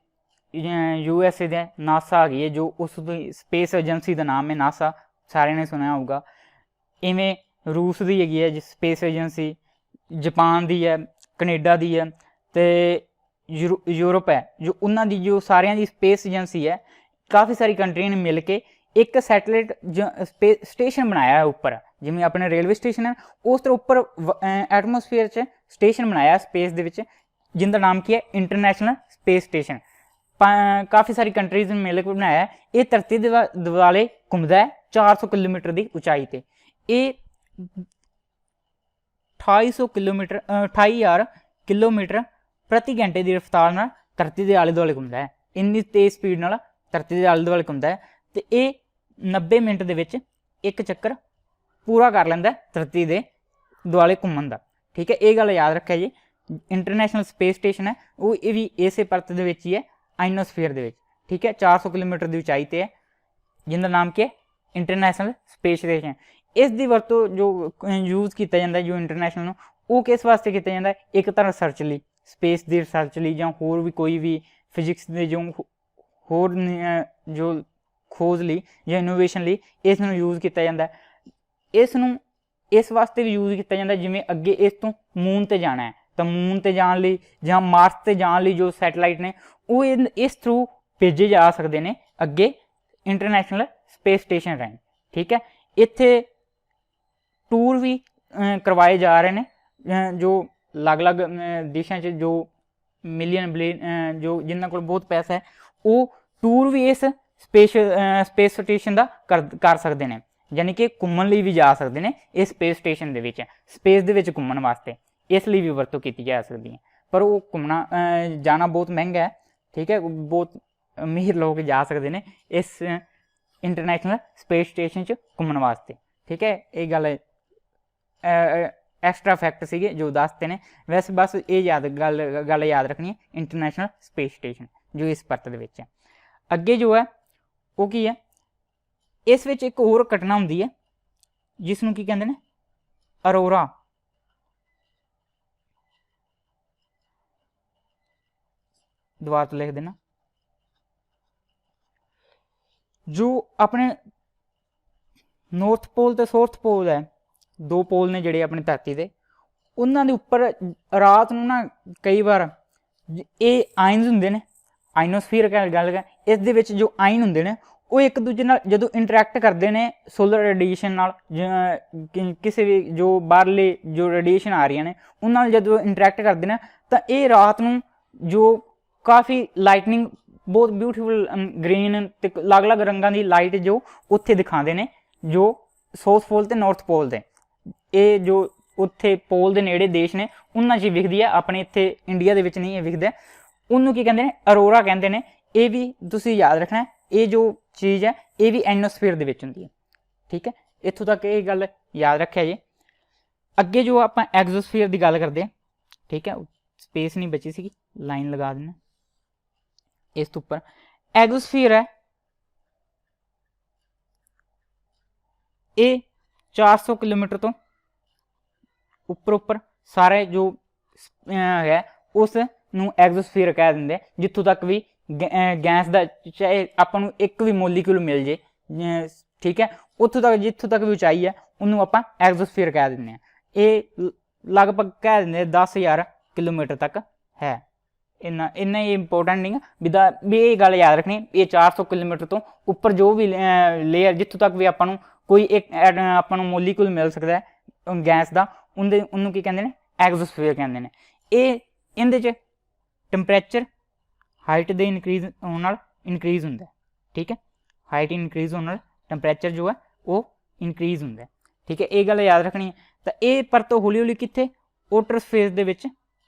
USA दे नासा आ गई है जो उस स्पेस एजेंसी का नाम है नासा, सारे ने सुना होगा। इवें रूस की हैगी है स्पेस एजेंसी, जापान की है, कनेडा की है, तो यूरोप है जो उन्हों की जो सारिया की स्पेस एजेंसी है। काफ़ी सारी कंट्रियों ने मिल के एक सैटेलाइट स्पेस स्टेशन बनाया है उपर, जिमें अपने रेलवे स्टेशन है उस तरह उपर एटमोस्फेयर च स्टेशन बनाया स्पेस दे विच जिंदा नाम की है इंटरनेशनल स्पेस स्टेशन। काफ़ी सारी कंट्रीज ने मिल के बनाया है। ये धरती के दुआले घूमता है 400 किलोमीटर की उचाई पर। ये 2800 किलोमीटर 28,000 किलोमीटर प्रति घंटे की रफ्तार में धरती के आले दुआले घूमता है। ਇੰਨੀ ਤੇਜ਼ ਸਪੀਡ ਨਾਲ ਧਰਤੀ ਦੇ ਆਲੇ ਦੁਆਲੇ ਘੁੰਮਦਾ ਹੈ ਤੇ ਇਹ 90 ਮਿੰਟ ਦੇ ਵਿੱਚ ਇੱਕ ਚੱਕਰ ਪੂਰਾ ਕਰ ਲੈਂਦਾ ਧਰਤੀ ਦੇ ਦੁਆਲੇ ਘੁੰਮਣ ਦਾ। ਠੀਕ ਹੈ, ਇਹ ਗੱਲ ਯਾਦ ਰੱਖਿਆ ਜੀ। ਇੰਟਰਨੈਸ਼ਨਲ ਸਪੇਸ ਸਟੇਸ਼ਨ ਹੈ ਉਹ ਇਹ ਵੀ ਇਸੇ ਪਰਤ ਦੇ ਵਿੱਚ ਹੀ ਹੈ, ਆਈਨੋਸਫੀਅਰ ਦੇ ਵਿੱਚ। ਠੀਕ ਹੈ, 400 ਕਿਲੋਮੀਟਰ ਦੀ ਉਚਾਈ ਤੇ ਹੈ, ਜਿਹਦਾ ਨਾਮ ਕੀ ਹੈ, ਇੰਟਰਨੈਸ਼ਨਲ ਸਪੇਸ ਸਟੇਸ਼ਨ। ਇਸ ਦੀ ਵਰਤੋਂ ਜੋ ਯੂਜ਼ ਕੀਤਾ ਜਾਂਦਾ ਜੋ ਇੰਟਰਨੈਸ਼ਨਲ ਨੂੰ, ਉਹ ਕਿਸ ਵਾਸਤੇ ਕੀਤਾ ਜਾਂਦਾ? ਇੱਕ ਤਾਂ ਰਿਸਰਚ ਲਈ, ਸਪੇਸ ਦੀ ਰਿਸਰਚ ਲਈ, ਜਾਂ ਹੋਰ ਵੀ ਕੋਈ ਵੀ ਫਿਜ਼ਿਕਸ ਦੇ ਜੋ ਹੋਰ ਜੋ ਖੋਜ ਲਈ ਜਾਂ ਇਨੋਵੇਸ਼ਨ ਲਈ ਇਸ ਨੂੰ ਯੂਜ਼ ਕੀਤਾ ਜਾਂਦਾ। ਇਸ ਨੂੰ ਇਸ ਵਾਸਤੇ ਵੀ ਯੂਜ਼ ਕੀਤਾ ਜਾਂਦਾ ਜਿਵੇਂ ਅੱਗੇ ਇਸ ਤੋਂ ਮੂਨ ਤੇ ਜਾਣਾ ਹੈ ਤਾਂ ਮੂਨ ਤੇ ਜਾਣ ਲਈ ਜਾਂ ਮਾਰਸ ਤੇ ਜਾਣ ਲਈ ਜੋ ਸੈਟੇਲਾਈਟ ਨੇ ਉਹ ਇਸ ਥਰੂ ਭੇਜੇ ਜਾ ਸਕਦੇ ਨੇ ਅੱਗੇ ਇੰਟਰਨੈਸ਼ਨਲ ਸਪੇਸ ਸਟੇਸ਼ਨ ਰਾਹੀਂ। ਠੀਕ ਹੈ, ਇੱਥੇ ਟੂਰ ਵੀ ਕਰਵਾਏ ਜਾ ਰਹੇ ਨੇ ਜੋ ਅਲੱਗ-ਅਲੱਗ ਦੇਸ਼ਾਂ 'ਚ ਜੋ ਮਿਲੀਅਨ ਬਿਲੀਅਨ ਜੋ ਜਿਨ੍ਹਾਂ ਕੋਲ ਬਹੁਤ ਪੈਸਾ ਹੈ ਉਹ ਟੂਰ ਵੀ ਇਸ ਸਪੇਸ ਸਟੇਸ਼ਨ ਦਾ ਕਰ ਸਕਦੇ ਨੇ, ਯਾਨੀ ਕਿ ਘੁੰਮਣ ਲਈ ਵੀ ਜਾ ਸਕਦੇ ਨੇ ਇਸ ਸਪੇਸ ਸਟੇਸ਼ਨ ਦੇ ਵਿੱਚ, ਸਪੇਸ ਦੇ ਵਿੱਚ ਘੁੰਮਣ ਵਾਸਤੇ। ਇਸ ਲਈ ਵੀ ਵਰਤੋਂ ਕੀਤੀ ਜਾ ਸਕਦੀ ਹੈ, ਪਰ ਉਹ ਘੁੰਮਣਾ ਜਾਣਾ ਬਹੁਤ ਮਹਿੰਗਾ ਹੈ। ਠੀਕ ਹੈ, ਬਹੁਤ ਅਮੀਰ ਲੋਕ ਜਾ ਸਕਦੇ ਨੇ ਇਸ ਇੰਟਰਨੈਸ਼ਨਲ ਸਪੇਸ ਸਟੇਸ਼ਨ 'ਚ ਘੁੰਮਣ ਵਾਸਤੇ। ਠੀਕ ਹੈ, ਇਹ ਗੱਲ ਐਕਸਟਰਾ ਫੈਕਟ ਸੀਗੇ ਜੋ ਦੱਸਦੇ ਨੇ। ਵੈਸੇ ਬਸ ਇਹ ਗੱਲ ਯਾਦ ਰੱਖਣੀ ਹੈ, ਇੰਟਰਨੈਸ਼ਨਲ ਸਪੇਸ ਸਟੇਸ਼ਨ ਜੋ ਇਸ ਪਰਤ ਦੇ ਵਿੱਚ ਹੈ। ਅੱਗੇ ਜੋ ਹੈ ਉਹ ਕੀ ਹੈ, ਇਸ ਵਿੱਚ ਇੱਕ ਹੋਰ ਘਟਨਾ ਹੁੰਦੀ ਹੈ ਜਿਸ ਨੂੰ ਕੀ ਕਹਿੰਦੇ ਨੇ, ਅਰੋਰਾ। ਦੁਬਾਰਾ ਤੋਂ ਲਿਖ ਦੇਣਾ। ਜੋ ਆਪਣੇ ਨਾਰਥ ਪੋਲ ਤੇ ਸਾਊਥ ਪੋਲ ਹੈ, ਦੋ ਪੋਲ ਨੇ ਜਿਹੜੇ ਆਪਣੇ ਧਰਤੀ ਦੇ, ਉਹਨਾਂ ਦੇ ਉੱਪਰ ਰਾਤ ਨੂੰ ਨਾ ਕਈ ਵਾਰ ਇਹ ਆਇਨਸ ਹੁੰਦੇ ਨੇ, ਆਈਨੋਸਫੀਅਰ ਗੱਲ ਕਰ, ਇਸ ਦੇ ਵਿੱਚ ਜੋ ਆਇਨ ਹੁੰਦੇ ਨੇ ਉਹ ਇੱਕ ਦੂਜੇ ਨਾਲ ਜਦੋਂ ਇੰਟਰੈਕਟ ਕਰਦੇ ਨੇ ਸੋਲਰ ਰੇਡੀਏਸ਼ਨ ਨਾਲ, ਕਿਸੇ ਵੀ ਜੋ ਬਾਹਰਲੇ ਜੋ ਰੇਡੀਏਸ਼ਨ ਆ ਰਹੀਆਂ ਨੇ ਉਹਨਾਂ ਨਾਲ ਜਦੋਂ ਇੰਟਰੈਕਟ ਕਰਦੇ ਨੇ ਤਾਂ ਇਹ ਰਾਤ ਨੂੰ ਜੋ ਕਾਫੀ ਲਾਈਟਨਿੰਗ, ਬਹੁਤ ਬਿਊਟੀਫੁਲ ਗ੍ਰੀਨ ਤੇ ਅਲੱਗ-ਅਲੱਗ ਰੰਗਾਂ ਦੀ ਲਾਈਟ ਜੋ ਉੱਥੇ ਦਿਖਾਉਂਦੇ ਨੇ ਜੋ ਸਾਊਥ ਪੋਲ ਤੇ ਨਾਰਥ ਪੋਲ ਦੇ। ਇਹ ਜੋ ਉੱਥੇ ਪੋਲ ਦੇ ਨੇੜੇ ਦੇਸ਼ ਨੇ ਉਹਨਾਂ 'ਚ ਵਿਖਦੀ ਹੈ, ਆਪਣੇ ਇੱਥੇ ਇੰਡੀਆ ਦੇ ਵਿੱਚ ਨਹੀਂ ਇਹ ਵਿਖਦਾ। ਉਹਨੂੰ ਕੀ ਕਹਿੰਦੇ ਨੇ, ਅਰੋਰਾ ਕਹਿੰਦੇ ਨੇ। ਇਹ ਵੀ ਤੁਸੀਂ ਯਾਦ ਰੱਖਣਾ, ਇਹ ਜੋ ਚੀਜ਼ ਹੈ ਇਹ ਵੀ ਐਟਮੋਸਫੀਅਰ ਦੇ ਵਿੱਚ ਹੁੰਦੀ ਹੈ। ਠੀਕ ਹੈ, ਇੱਥੋਂ ਤੱਕ ਇਹ ਗੱਲ ਯਾਦ ਰੱਖਿਆ ਜੀ। ਅੱਗੇ ਜੋ ਆਪਾਂ ਐਗਜ਼ੋਸਫੀਅਰ ਦੀ ਗੱਲ ਕਰਦੇ ਹਾਂ, ਠੀਕ ਹੈ, ਸਪੇਸ ਨਹੀਂ ਬਚੀ ਸੀਗੀ, ਲਾਈਨ ਲਗਾ ਦੇਣਾ ਇਸ ਤੋਂ ਉੱਪਰ। ਐਗਜ਼ੋਸਫੀਅਰ ਹੈ ਇਹ 400 ਕਿਲੋਮੀਟਰ ਤੋਂ ਉੱਪਰ ਸਾਰੇ ਜੋ ਹੈ ਉਸ ਨੂੰ ਐਗਜ਼ੋਸਫੀਅਰ ਕਹਿ ਦਿੰਦੇ, ਜਿੱਥੋਂ ਤੱਕ ਵੀ ਗੈਸ ਦਾ ਚਾਹੇ ਆਪਾਂ ਨੂੰ ਇੱਕ ਵੀ ਮੋਲੀਕਿਊਲ ਮਿਲ ਜੇ, ਠੀਕ ਹੈ, ਉੱਥੋਂ ਤੱਕ ਜਿੱਥੋਂ ਤੱਕ ਵੀ ਉਚਾਈ ਹੈ ਉਹਨੂੰ ਆਪਾਂ ਐਗਜ਼ੋਸਫੀਅਰ ਕਹਿ ਦਿੰਦੇ ਹਾਂ। ਇਹ ਲਗਭਗ ਕਹਿ ਦਿੰਦੇ 10,000 ਕਿਲੋਮੀਟਰ ਤੱਕ ਹੈ। ਇੰਨਾ ਹੀ ਇੰਪੋਰਟੈਂਟ ਨਹੀਂ ਵੀ ਇਹ ਗੱਲ ਯਾਦ ਰੱਖਣੀ, ਇਹ 400 ਕਿਲੋਮੀਟਰ ਤੋਂ ਉੱਪਰ ਜੋ ਵੀ ਲੇਅਰ ਜਿੱਥੋਂ ਤੱਕ ਵੀ ਆਪਾਂ ਨੂੰ ਕੋਈ ਇੱਕ ਆਪਾਂ ਨੂੰ ਮੋਲੀਕੂਲ ਮਿਲ ਸਕਦਾ ਹੈ ਗੈਸ ਦਾ, ਉਹਨੂੰ ਕੀ ਕਹਿੰਦੇ ਨੇ, ਐਗਜ਼ੋਸਫੀਅਰ ਕਹਿੰਦੇ ਨੇ। ਇਹਦੇ 'ਚ ਟੈਂਪਰੇਚਰ ਹਾਈਟ ਦੇ ਇਨਕਰੀਜ਼ ਹੋਣ ਨਾਲ ਇਨਕਰੀਜ਼ ਹੁੰਦਾ। ਠੀਕ ਹੈ, ਹਾਈਟ ਇਨਕਰੀਜ਼ ਹੋਣ ਨਾਲ ਟੈਂਪਰੇਚਰ ਜੋ ਹੈ ਉਹ ਇਨਕਰੀਜ਼ ਹੁੰਦਾ। ਠੀਕ ਹੈ, ਇਹ ਗੱਲ ਯਾਦ ਰੱਖਣੀ ਹੈ। ਤਾਂ ਇਹ ਪਰਤ ਹੌਲੀ ਹੌਲੀ ਕਿੱਥੇ, ਆਊਟਰ ਸਪੇਸ ਦੇ ਵਿੱਚ,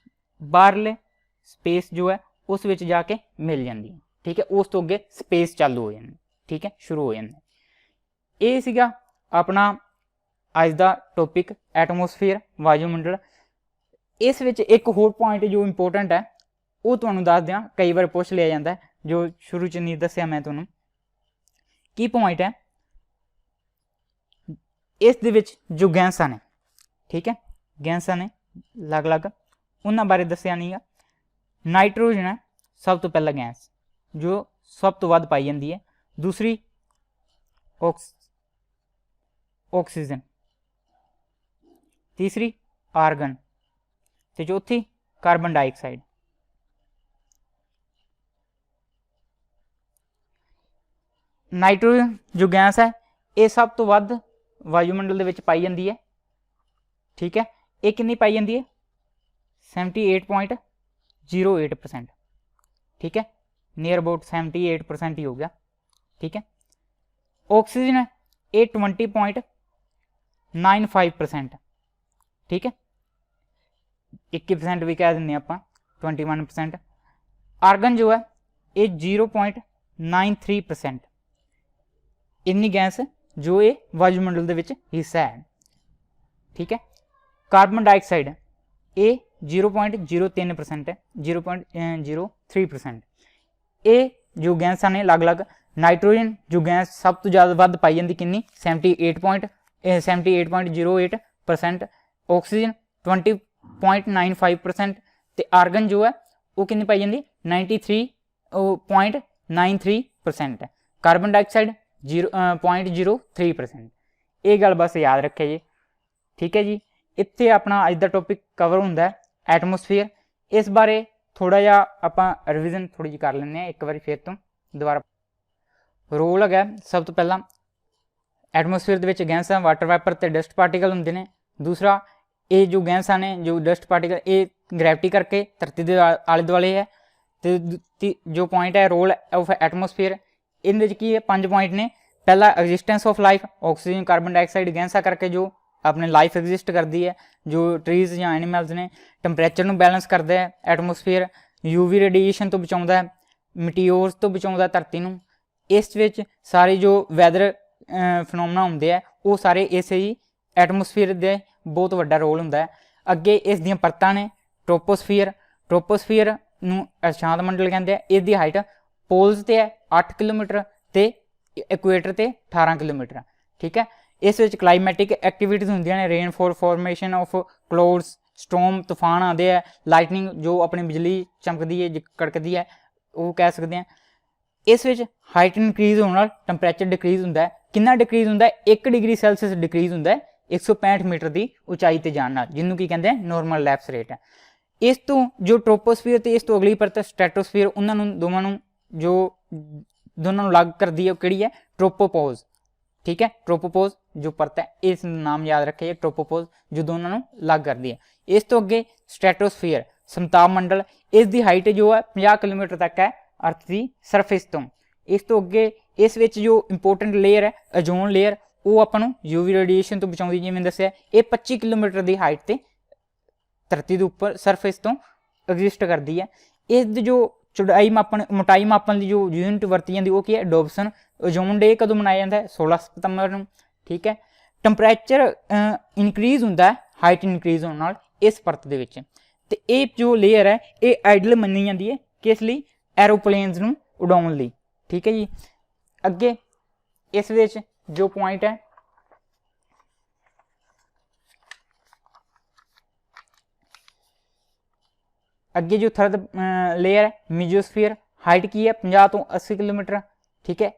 ਬਾਹਰਲੇ ਸਪੇਸ ਜੋ ਹੈ ਉਸ ਵਿੱਚ ਜਾ ਕੇ ਮਿਲ ਜਾਂਦੀ ਹੈ। ਠੀਕ ਹੈ, ਉਸ ਤੋਂ ਅੱਗੇ ਸਪੇਸ ਚਾਲੂ ਹੋ ਜਾਂਦੀ। ਠੀਕ ਹੈ, ਸ਼ੁਰੂ ਹੋ ਜਾਂਦਾ। ਇਹ ਸੀਗਾ ਆਪਣਾ ਅੱਜ ਦਾ ਟੌਪਿਕ, ਐਟਮੋਸਫੀਅਰ, ਵਾਯੂਮੰਡਲ। ਇਸ ਵਿੱਚ ਇੱਕ ਹੋਰ ਪੁਆਇੰਟ ਜੋ ਇੰਪੋਰਟੈਂਟ ਹੈ ਉਹ ਤੁਹਾਨੂੰ ਦੱਸ ਦਿਆਂ, ਕਈ ਵਾਰ ਪੁੱਛ ਲਿਆ ਜਾਂਦਾ ਹੈ, ਜੋ ਸ਼ੁਰੂ 'ਚ ਨਹੀਂ ਦੱਸਿਆ ਮੈਂ ਤੁਹਾਨੂੰ। ਕੀ ਪੁਆਇੰਟ ਹੈ, ਇਸ ਦੇ ਵਿੱਚ ਜੋ ਗੈਸਾਂ ਨੇ, ਠੀਕ ਹੈ, ਗੈਸਾਂ ਨੇ ਅਲੱਗ-ਅਲੱਗ, ਉਹਨਾਂ ਬਾਰੇ ਦੱਸਿਆ ਨਹੀਂ ਗਾ। ਨਾਈਟ੍ਰੋਜਨ ਹੈ ਸਭ ਤੋਂ ਪਹਿਲਾ ਗੈਸ ਜੋ ਸਭ ਤੋਂ ਵੱਧ ਪਾਈ ਜਾਂਦੀ ਹੈ। ਦੂਸਰੀ ਆਕਸੀਜਨ, ਤੀਸਰੀ ਆਰਗਨ ਤੇ ਚੌਥੀ ਕਾਰਬਨ ਡਾਈਆਕਸਾਈਡ। ਨਾਈਟ੍ਰੋਜਨ ਜੋ ਗੈਸ ਹੈ ਇਹ ਸਭ ਤੋਂ ਵੱਧ ਵਾਯੂਮੰਡਲ ਦੇ ਵਿੱਚ ਪਾਈ ਜਾਂਦੀ ਹੈ। ਠੀਕ ਹੈ, ਇਹ ਕਿੰਨੀ ਪਾਈ ਜਾਂਦੀ ਹੈ, 78.08%। ਠੀਕ ਹੈ, ਨੀਅਰ ਅਬਾਊਟ 78% ਹੀ ਹੋ ਗਿਆ। ਠੀਕ ਹੈ, ਆਕਸੀਜਨ ਹੈ ਇਹ 20.95%। ਠੀਕ ਹੈ, 21% ਵੀ ਕਹਿ ਦਿੰਦੇ ਆਪਾਂ, 21%। ਆਰਗਨ ਜੋ ਹੈ ਇਹ 0.93% ਇੰਨੀ ਗੈਸ ਜੋ ਇਹ ਵਾਯੂਮੰਡਲ ਦੇ ਵਿੱਚ ਹਿੱਸਾ ਹੈ। ਠੀਕ ਹੈ। ਕਾਰਬਨ ਡਾਈਆਕਸਾਈਡ ਇਹ 0.03% ਹੈ, 0.03%। ਇਹ ਜੋ ਗੈਸਾਂ ਨੇ ਅਲੱਗ-ਅਲੱਗ, ਨਾਈਟ੍ਰੋਜਨ ਜੋ ਗੈਸ ਸਭ ਤੋਂ ਜ਼ਿਆਦਾ ਵੱਧ ਪਾਈ ਜਾਂਦੀ ਕਿੰਨੀ 78.08%, ਆਕਸੀਜਨ 20.95% ਤੇ ਆਰਗਨ ਜੋ ਹੈ ਉਹ ਕਿੰਨੀ ਪਾਈ ਜਾਂਦੀ 93.93%, ਕਾਰਬਨ ਡਾਈਆਕਸਾਈਡ 0.03%। ਇਹ ਗੱਲ ਬਸ ਯਾਦ ਰੱਖਿਆ ਜੀ। ਠੀਕ ਹੈ ਜੀ। ਇੱਥੇ ਆਪਣਾ ਅੱਜ ਦਾ ਟੌਪਿਕ ਕਵਰ ਹੁੰਦਾ ਐਟਮੋਸਫੀਅਰ। ਇਸ ਬਾਰੇ ਥੋੜ੍ਹਾ ਜਿਹਾ ਆਪਾਂ ਰਿਵੀਜ਼ਨ ਥੋੜ੍ਹੀ ਜਿਹੀ ਕਰ ਲੈਂਦੇ ਹਾਂ ਇੱਕ ਵਾਰੀ ਫਿਰ ਤੋਂ ਦੁਬਾਰਾ। ਰੋਲ ਹੈਗਾ ਸਭ ਤੋਂ ਪਹਿਲਾਂ ਐਟਮੋਸਫੀਅਰ ਦੇ ਵਿੱਚ ਗੈਸਾਂ, ਵਾਟਰ ਵੈਪਰ ਤੇ ਡਸਟ ਪਾਰਟੀਕਲ ਹੁੰਦੇ ਨੇ। ਦੂਸਰਾ ਇਹ ਜੋ ਗੈਸਾਂ ਨੇ, ਜੋ ਡਸਟ ਪਾਰਟੀਕਲ, ਇਹ ਗ੍ਰੈਵਿਟੀ ਕਰਕੇ ਧਰਤੀ ਦੇ ਆਲੇ ਦੁਆਲੇ ਹੈ। ਤੇ ਜੋ ਪੁਆਇੰਟ ਹੈ ਰੋਲ ਆਫ ਐਟਮੋਸਫੀਅਰ, ਇਹਦੇ ਵਿੱਚ ਕੀ ਹੈ 5 ਪੁਆਇੰਟ ਨੇ। ਪਹਿਲਾ existence of life, oxygen carbon dioxide ਗੈਸਾਂ ਕਰਕੇ ਜੋ ਆਪਣੇ ਲਾਈਫ ਐਗਜ਼ਿਸਟ ਕਰਦੀ ਹੈ, ਜੋ ਟਰੀਜ਼ ਜਾਂ ਐਨੀਮਲਸ ਨੇ। ਟੈਂਪਰੇਚਰ ਨੂੰ ਬੈਲੈਂਸ ਕਰਦਾ ਹੈ ਐਟਮੋਸਫੀਅਰ, ਯੂਵੀ ਰੇਡੀਏਸ਼ਨ ਤੋਂ ਬਚਾਉਂਦਾ ਹੈ, ਮੀਟੀਓਰਸ ਤੋਂ ਬਚਾਉਂਦਾ ਧਰਤੀ ਨੂੰ। ਇਸ ਵਿੱਚ ਸਾਰੇ ਜੋ ਵੈਦਰ ਫਿਨੋਮਨਾ ਹੁੰਦੇ ਆ ਉਹ ਸਾਰੇ ਇਸੇ ਹੀ ਐਟਮੋਸਫੀਅਰ ਦੇ ਬਹੁਤ ਵੱਡਾ ਰੋਲ ਹੁੰਦਾ ਹੈ। ਅੱਗੇ ਇਸ ਦੀਆਂ ਪਰਤਾਂ ਨੇ। ਟ੍ਰੋਪੋਸਫੀਅਰ ਨੂੰ ਅਸ਼ਾਂਤ ਮੰਡਲ ਕਹਿੰਦੇ ਆ। ਇਸ ਦੀ ਹਾਈਟ ਪੋਲਸ ਤੇ ਹੈ 8 ਕਿਲੋਮੀਟਰ ਤੇ ਇਕੁਏਟਰ ਤੇ 18 ਕਿਲੋਮੀਟਰ। ਠੀਕ ਹੈ। ਇਸ ਵਿੱਚ ਕਲਾਈਮੈਟਿਕ ਐਕਟੀਵਿਟੀਜ਼ ਹੁੰਦੀਆਂ ਨੇ, rainfall, formation of clouds, storm, ਤੂਫਾਨ ਆਉਂਦੇ ਆ, ਲਾਈਟਨਿੰਗ ਜੋ ਆਪਣੀ ਬਿਜਲੀ ਚਮਕਦੀ ਹੈ, ਕੜਕਦੀ ਹੈ, ਉਹ ਕਹਿ ਸਕਦੇ ਹਾਂ। ਇਸ ਵਿੱਚ ਹਾਈਟ ਇਨਕਰੀਜ਼ ਹੋਣ ਨਾਲ ਟੈਂਪਰੇਚਰ ਡਿਕਰੀਜ਼ ਹੁੰਦਾ ਹੈ। ਕਿੰਨਾ ਡਿਕਰੀਜ਼ ਹੁੰਦਾ ਹੈ 1 ਡਿਗਰੀ ਸੈਲਸੀਅਸ ਡਿਕਰੀਜ਼ ਹੁੰਦਾ ਹੈ 165 ਮੀਟਰ ਦੀ ਉਚਾਈ ਤੇ ਜਾਣ ਨਾਲ, ਜਿਹਨੂੰ ਕੀ ਕਹਿੰਦੇ ਆ ਨੋਰਮਲ ਲੈਪਸ ਰੇਟ ਹੈ। ਇਸ ਤੋਂ ਜੋ ਟ੍ਰੋਪੋਸਫੀਅਰ ਤੇ ਇਸ ਤੋਂ ਅਗਲੀ ਪਰਤ ਸਟ੍ਰੈਟੋਸਫੀਅਰ, ਉਹਨਾਂ ਨੂੰ ਦੋਵਾਂ ਨੂੰ ਜੋ ਦੋਨਾਂ ਨੂੰ ਅਲੱਗ ਕਰਦੀ ਹੈ ਉਹ ਕਿਹੜੀ ਹੈ ਟ੍ਰੋਪੋਪੋਜ਼। ਠੀਕ ਹੈ। ਟ੍ਰੋਪੋਪੋਜ਼ ਜੋ ਪਰਤ ਹੈ, ਇਸ ਨਾਮ ਯਾਦ ਰੱਖਿਆ ਟ੍ਰੋਪੋਪੋਜ਼, ਜੋ ਦੋਨਾਂ ਨੂੰ ਅਲੱਗ ਕਰਦੀ ਹੈ। ਇਸ ਤੋਂ ਅੱਗੇ ਸਟ੍ਰੈਟੋਸਫੀਅਰ ਸਮਤਾਪ ਮੰਡਲ, ਇਸ ਦੀ ਹਾਈਟ ਜੋ ਹੈ 50 ਕਿਲੋਮੀਟਰ ਤੱਕ ਹੈ ਅਰਥ ਦੀ ਸਰਫੇਸ ਤੋਂ। ਇਸ ਤੋਂ ਅੱਗੇ ਇਸ ਵਿੱਚ ਜੋ ਇੰਪੋਰਟੈਂਟ ਲੇਅਰ ਹੈ ਓਜ਼ੋਨ ਲੇਅਰ, ਉਹ ਆਪਾਂ ਨੂੰ ਯੂਵੀ ਰੇਡੀਏਸ਼ਨ ਤੋਂ ਬਚਾਉਂਦੀ, ਜਿਵੇਂ ਦੱਸਿਆ। ਇਹ 25 ਕਿਲੋਮੀਟਰ ਦੀ ਹਾਈਟ ਤੇ ਧਰਤੀ ਦੇ ਉੱਪਰ ਸਰਫੇਸ ਤੋਂ ਐਗਜ਼ਿਸਟ ਕਰਦੀ ਹੈ। ਇਸ ਦੀ ਜੋ ਚੌੜਾਈ ਮਾਪਣ, ਮੋਟਾਈ ਮਾਪਣ ਦੀ ਜੋ ਯੂਨਿਟ ਵਰਤੀ ਜਾਂਦੀ ਉਹ ਕੀ ਹੈ ਡੋਬਸਨ। ਓਜ਼ੋਨ ਡੇ ਕਦੋਂ ਮਨਾਇਆ ਜਾਂਦਾ ਹੈ 16 ਸਤੰਬਰ ਨੂੰ। ਠੀਕ ਹੈ। ਟੈਂਪਰੇਚਰ ਇਨਕਰੀਜ਼ ਹੁੰਦਾ ਹੈ ਹਾਈਟ ਇਨਕਰੀਜ਼ ਹੋਣ ਨਾਲ ਇਸ ਪਰਤ ਦੇ ਵਿੱਚ। ਤੇ ਇਹ ਜੋ ਲੇਅਰ ਹੈ ਇਹ ਆਈਡਲ ਮੰਨੀ ਜਾਂਦੀ ਹੈ ਕਿਸ ਲਈ ਐਰੋਪਲੇਨਸ ਨੂੰ ਉਡਾਉਣ ਲਈ। ਠੀਕ ਹੈ ਜੀ। ਅੱਗੇ ਇਸ ਵਿੱਚ ਜੋ ਪੁਆਇੰਟ ਹੈ ਅੱਗੇ ਜੋ ਥਰਡ ਲੇਅਰ ਹੈ ਮੀਜ਼ੋਸਫੀਅਰ, ਹਾਈਟ ਕੀ ਹੈ 50 ਤੋਂ 80 ਕਿਲੋਮੀਟਰ। ਠੀਕ ਹੈ।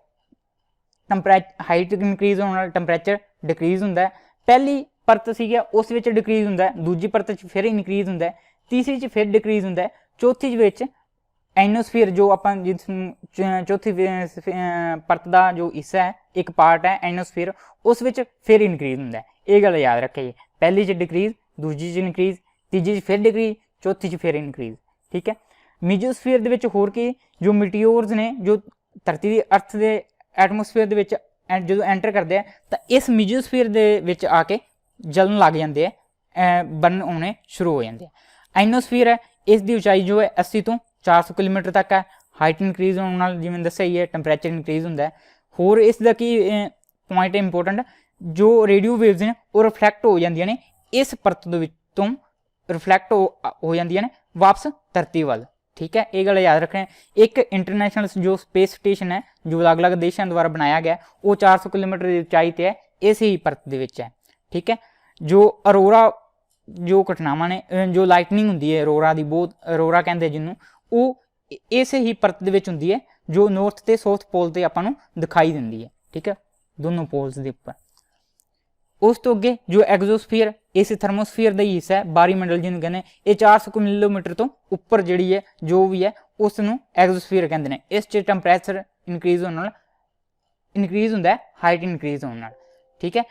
ਹਾਈਟ ਇਨਕਰੀਜ਼ ਹੋਣ ਨਾਲ ਟੈਂਪਰੇਚਰ ਡਿਕਰੀਜ਼ ਹੁੰਦਾ ਹੈ। ਪਹਿਲੀ ਪਰਤ ਸੀਗਾ ਉਸ ਵਿੱਚ ਡਿਕਰੀਜ਼ ਹੁੰਦਾ ਹੈ, ਦੂਜੀ ਪਰਤ 'ਚ ਫਿਰ ਇਨਕਰੀਜ਼ ਹੁੰਦਾ ਹੈ, ਤੀਸਰੀ 'ਚ ਫਿਰ ਡਿਕਰੀਜ਼ ਹੁੰਦਾ ਹੈ, ਚੌਥੀ ਵਿੱਚ ਐਨੋਸਫੀਅਰ ਜੋ ਆਪਾਂ ਜਿਸ ਨੂੰ ਚੌਥੀ ਪਰਤ ਦਾ ਜੋ ਹਿੱਸਾ ਹੈ ਇੱਕ ਪਾਰਟ ਹੈ ਐਨੋਸਫੀਅਰ, ਉਸ ਵਿੱਚ ਫਿਰ ਇਨਕਰੀਜ਼ ਹੁੰਦਾ ਹੈ। ਇਹ ਗੱਲ ਯਾਦ ਰੱਖਿਆ ਜੀ। ਪਹਿਲੀ 'ਚ ਡਿਕਰੀਜ਼, ਦੂਜੀ 'ਚ ਇਨਕਰੀਜ਼, ਤੀਜੀ 'ਚ ਫਿਰ ਡਿਕਰੀਜ਼, ਚੌਥੀ 'ਚ ਫਿਰ ਇਨਕਰੀਜ਼। ਠੀਕ ਹੈ। ਮੀਜ਼ੋਸਫੀਅਰ ਦੇ ਵਿੱਚ ਹੋਰ ਕੀ ਜੋ ਮੀਟੀਓਰਸ ਨੇ ਜੋ ਧਰਤੀ ਦੀ ਅਰਥ ਦੇ ਐਟਮੋਸਫੀਅਰ ਦੇ ਵਿੱਚ ਜਦੋਂ ਐਂਟਰ ਕਰਦੇ ਆ ਤਾਂ ਇਸ ਮੀਜ਼ੋਸਫੀਅਰ ਦੇ ਵਿੱਚ ਆ ਕੇ ਜਲਣ ਲੱਗ ਜਾਂਦੇ ਆ, ਬਰਨ ਹੋਣੇ ਸ਼ੁਰੂ ਹੋ ਜਾਂਦੇ ਆ। ਐਨੋਸਫੀਅਰ ਹੈ, ਇਸ ਦੀ ਉਚਾਈ ਜੋ ਹੈ 80 ਤੋਂ 400 ਕਿਲੋਮੀਟਰ ਤੱਕ ਹੈ। ਹਾਈਟ ਇਨਕਰੀਜ਼ ਹੋਣ ਨਾਲ ਜਿਵੇਂ ਦੱਸਿਆ ਹੀ ਹੈ ਟੈਂਪਰੇਚਰ ਇਨਕਰੀਜ਼ ਹੁੰਦਾ ਹੈ। ਹੋਰ ਇਸ ਦਾ ਕੀ ਪੁਆਇੰਟ ਹੈ ਇੰਪੋਰਟੈਂਟ, ਜੋ ਰੇਡੀਓ ਵੇਵਜ਼ ਨੇ ਉਹ ਰਿਫਲੈਕਟ ਹੋ ਜਾਂਦੀਆਂ ਨੇ ਇਸ ਪਰਤ ਦੇ ਵਿੱਚ ਤੋਂ, ਰਿਫਲੈਕਟ ਹੋ ਜਾਂਦੀਆਂ ਨੇ ਵਾਪਸ ਧਰਤੀ ਵੱਲ। ਠੀਕ ਹੈ। ਇਹ ਗੱਲ ਯਾਦ ਰੱਖਣਾ। ਇੱਕ ਇੰਟਰਨੈਸ਼ਨਲ ਜੋ ਸਪੇਸ ਸਟੇਸ਼ਨ ਹੈ ਜੋ ਅਲੱਗ-ਅਲੱਗ ਦੇਸ਼ਾਂ ਦੁਆਰਾ ਬਣਾਇਆ ਗਿਆ ਉਹ 400 ਕਿਲੋਮੀਟਰ ਦੀ ਉਚਾਈ ਤੇ ਹੈ, ਇਸੇ ਹੀ ਪਰਤ ਦੇ ਵਿੱਚ ਹੈ। ਠੀਕ ਹੈ। ਜੋ ਅਰੋਰਾ ਜੋ ਘਟਨਾਵਾਂ ਨੇ, ਜੋ ਲਾਈਟਨਿੰਗ ਹੁੰਦੀ ਹੈ ਅਰੋਰਾ ਦੀ, ਬਹੁਤ ਅਰੋਰਾ ਕਹਿੰਦੇ ਜਿਹਨੂੰ, ਉਹ ਇਸੇ ਹੀ ਪਰਤ ਦੇ ਵਿੱਚ ਹੁੰਦੀ ਹੈ ਜੋ ਨੌਰਥ ਤੇ ਸਾਊਥ ਪੋਲ ਤੇ ਆਪਾਂ ਨੂੰ ਦਿਖਾਈ ਦਿੰਦੀ ਹੈ। ਠੀਕ ਹੈ। ਦੋਨੋਂ ਪੋਲਸ ਦੇ ਉੱਪਰ। ਉਸ ਤੋਂ ਅੱਗੇ ਜੋ ਐਗਜ਼ੋਸਫੀਅਰ ਇਸ ਥਰਮੋਸਫੀਅਰ ਦਾ ਹੀ ਹਿੱਸਾ ਹੈ, ਬਾਰੀ ਮੰਡਲ ਜਿਹਨੂੰ ਕਹਿੰਦੇ, ਇਹ 400 ਕਿਲੋਮੀਟਰ ਤੋਂ ਉੱਪਰ ਜਿਹੜੀ ਹੈ ਜੋ ਵੀ ਹੈ ਉਸ ਨੂੰ ਐਗਜ਼ੋਸਫੀਅਰ ਕਹਿੰਦੇ ਨੇ। ਇਸ 'ਚ ਟੈਂਪਰੇਚਰ ਇਨਕਰੀਜ਼ ਹੋਣ ਨਾਲ ਇਨਕਰੀਜ਼ ਹੁੰਦਾ ਹੈ, ਹਾਈਟ ਇਨਕਰੀਜ਼ ਹੋਣ ਨਾਲ। ਠੀਕ ਹੈ।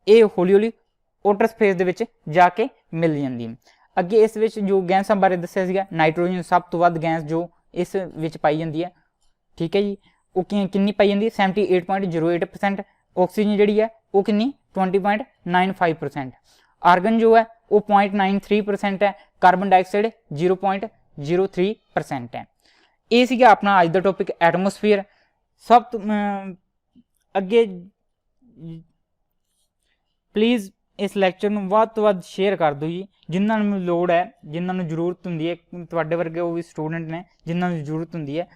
ਇਹ ਹੌਲੀ ਹੌਲੀ ਆਊਟਰ ਸਪੇਸ ਦੇ ਵਿੱਚ ਜਾ ਕੇ ਮਿਲ ਜਾਂਦੀ ਹੈ। ਅੱਗੇ ਇਸ ਵਿੱਚ ਜੋ ਗੈਸਾਂ ਬਾਰੇ ਦੱਸਿਆ ਸੀਗਾ, ਨਾਈਟ੍ਰੋਜਨ ਸਭ ਤੋਂ ਵੱਧ ਗੈਸ ਜੋ ਇਸ ਵਿੱਚ ਪਾਈ ਜਾਂਦੀ ਹੈ। ਠੀਕ ਹੈ ਜੀ। ਉਹ ਕਿੰਨੀ ਪਾਈ ਜਾਂਦੀ ਹੈ 78.08%। ਆਕਸੀਜਨ ਜਿਹੜੀ ਹੈ ਉਹ ਕਿੰਨੀ 20.95%। ਆਰਗਨ ਜੋ ਹੈ ਉਹ 0.93% ਹੈ। ਕਾਰਬਨ ਡਾਈਆਕਸਾਈਡ 0.03% ਹੈ। ਇਹ ਸੀਗਾ ਆਪਣਾ ਅੱਜ ਦਾ ਟੌਪਿਕ ਐਟਮੋਸਫੀਅਰ। ਸਭ ਤੋਂ ਅੱਗੇ ਪਲੀਜ਼ ਇਸ ਲੈਕਚਰ ਨੂੰ ਵੱਧ ਤੋਂ ਵੱਧ ਸ਼ੇਅਰ ਕਰ ਦਿਓ ਜੀ, ਜਿਨ੍ਹਾਂ ਨੂੰ ਲੋੜ ਹੈ, ਜਿਨ੍ਹਾਂ ਨੂੰ ਜ਼ਰੂਰਤ ਹੁੰਦੀ ਹੈ, ਤੁਹਾਡੇ ਵਰਗੇ ਉਹ ਵੀ ਸਟੂਡੈਂਟ ਨੇ ਜਿਨ੍ਹਾਂ ਨੂੰ ਜ਼ਰੂਰਤ ਹੁੰਦੀ ਹੈ,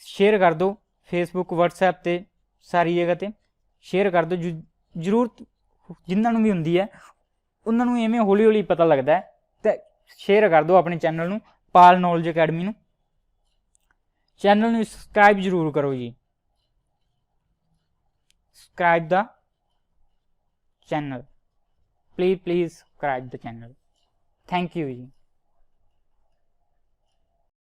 ਸ਼ੇਅਰ ਕਰ ਦਿਓ ਫੇਸਬੁੱਕ ਵਟਸਐਪ 'ਤੇ ਸਾਰੀ ਜਗ੍ਹਾ 'ਤੇ ਸ਼ੇਅਰ ਕਰ ਦਿਓ। ਜ਼ਰੂਰਤ ਜਿਨ੍ਹਾਂ ਨੂੰ ਵੀ ਹੁੰਦੀ ਹੈ ਉਹਨਾਂ ਨੂੰ ਐਵੇਂ ਹੌਲੀ ਹੌਲੀ ਪਤਾ ਲੱਗਦਾ ਹੈ, ਤੇ ਸ਼ੇਅਰ ਕਰ ਦਿਓ ਆਪਣੇ ਚੈਨਲ ਨੂੰ, ਪਾਲ ਨੌਲੇਜ ਅਕੈਡਮੀ ਨੂੰ। ਚੈਨਲ ਨੂੰ ਸਬਸਕ੍ਰਾਈਬ ਜ਼ਰੂਰ ਕਰੋ ਜੀ, ਸਬਸਕ੍ਰਾਈਬ ਦਾ channel, please subscribe the channel. Thank you ji.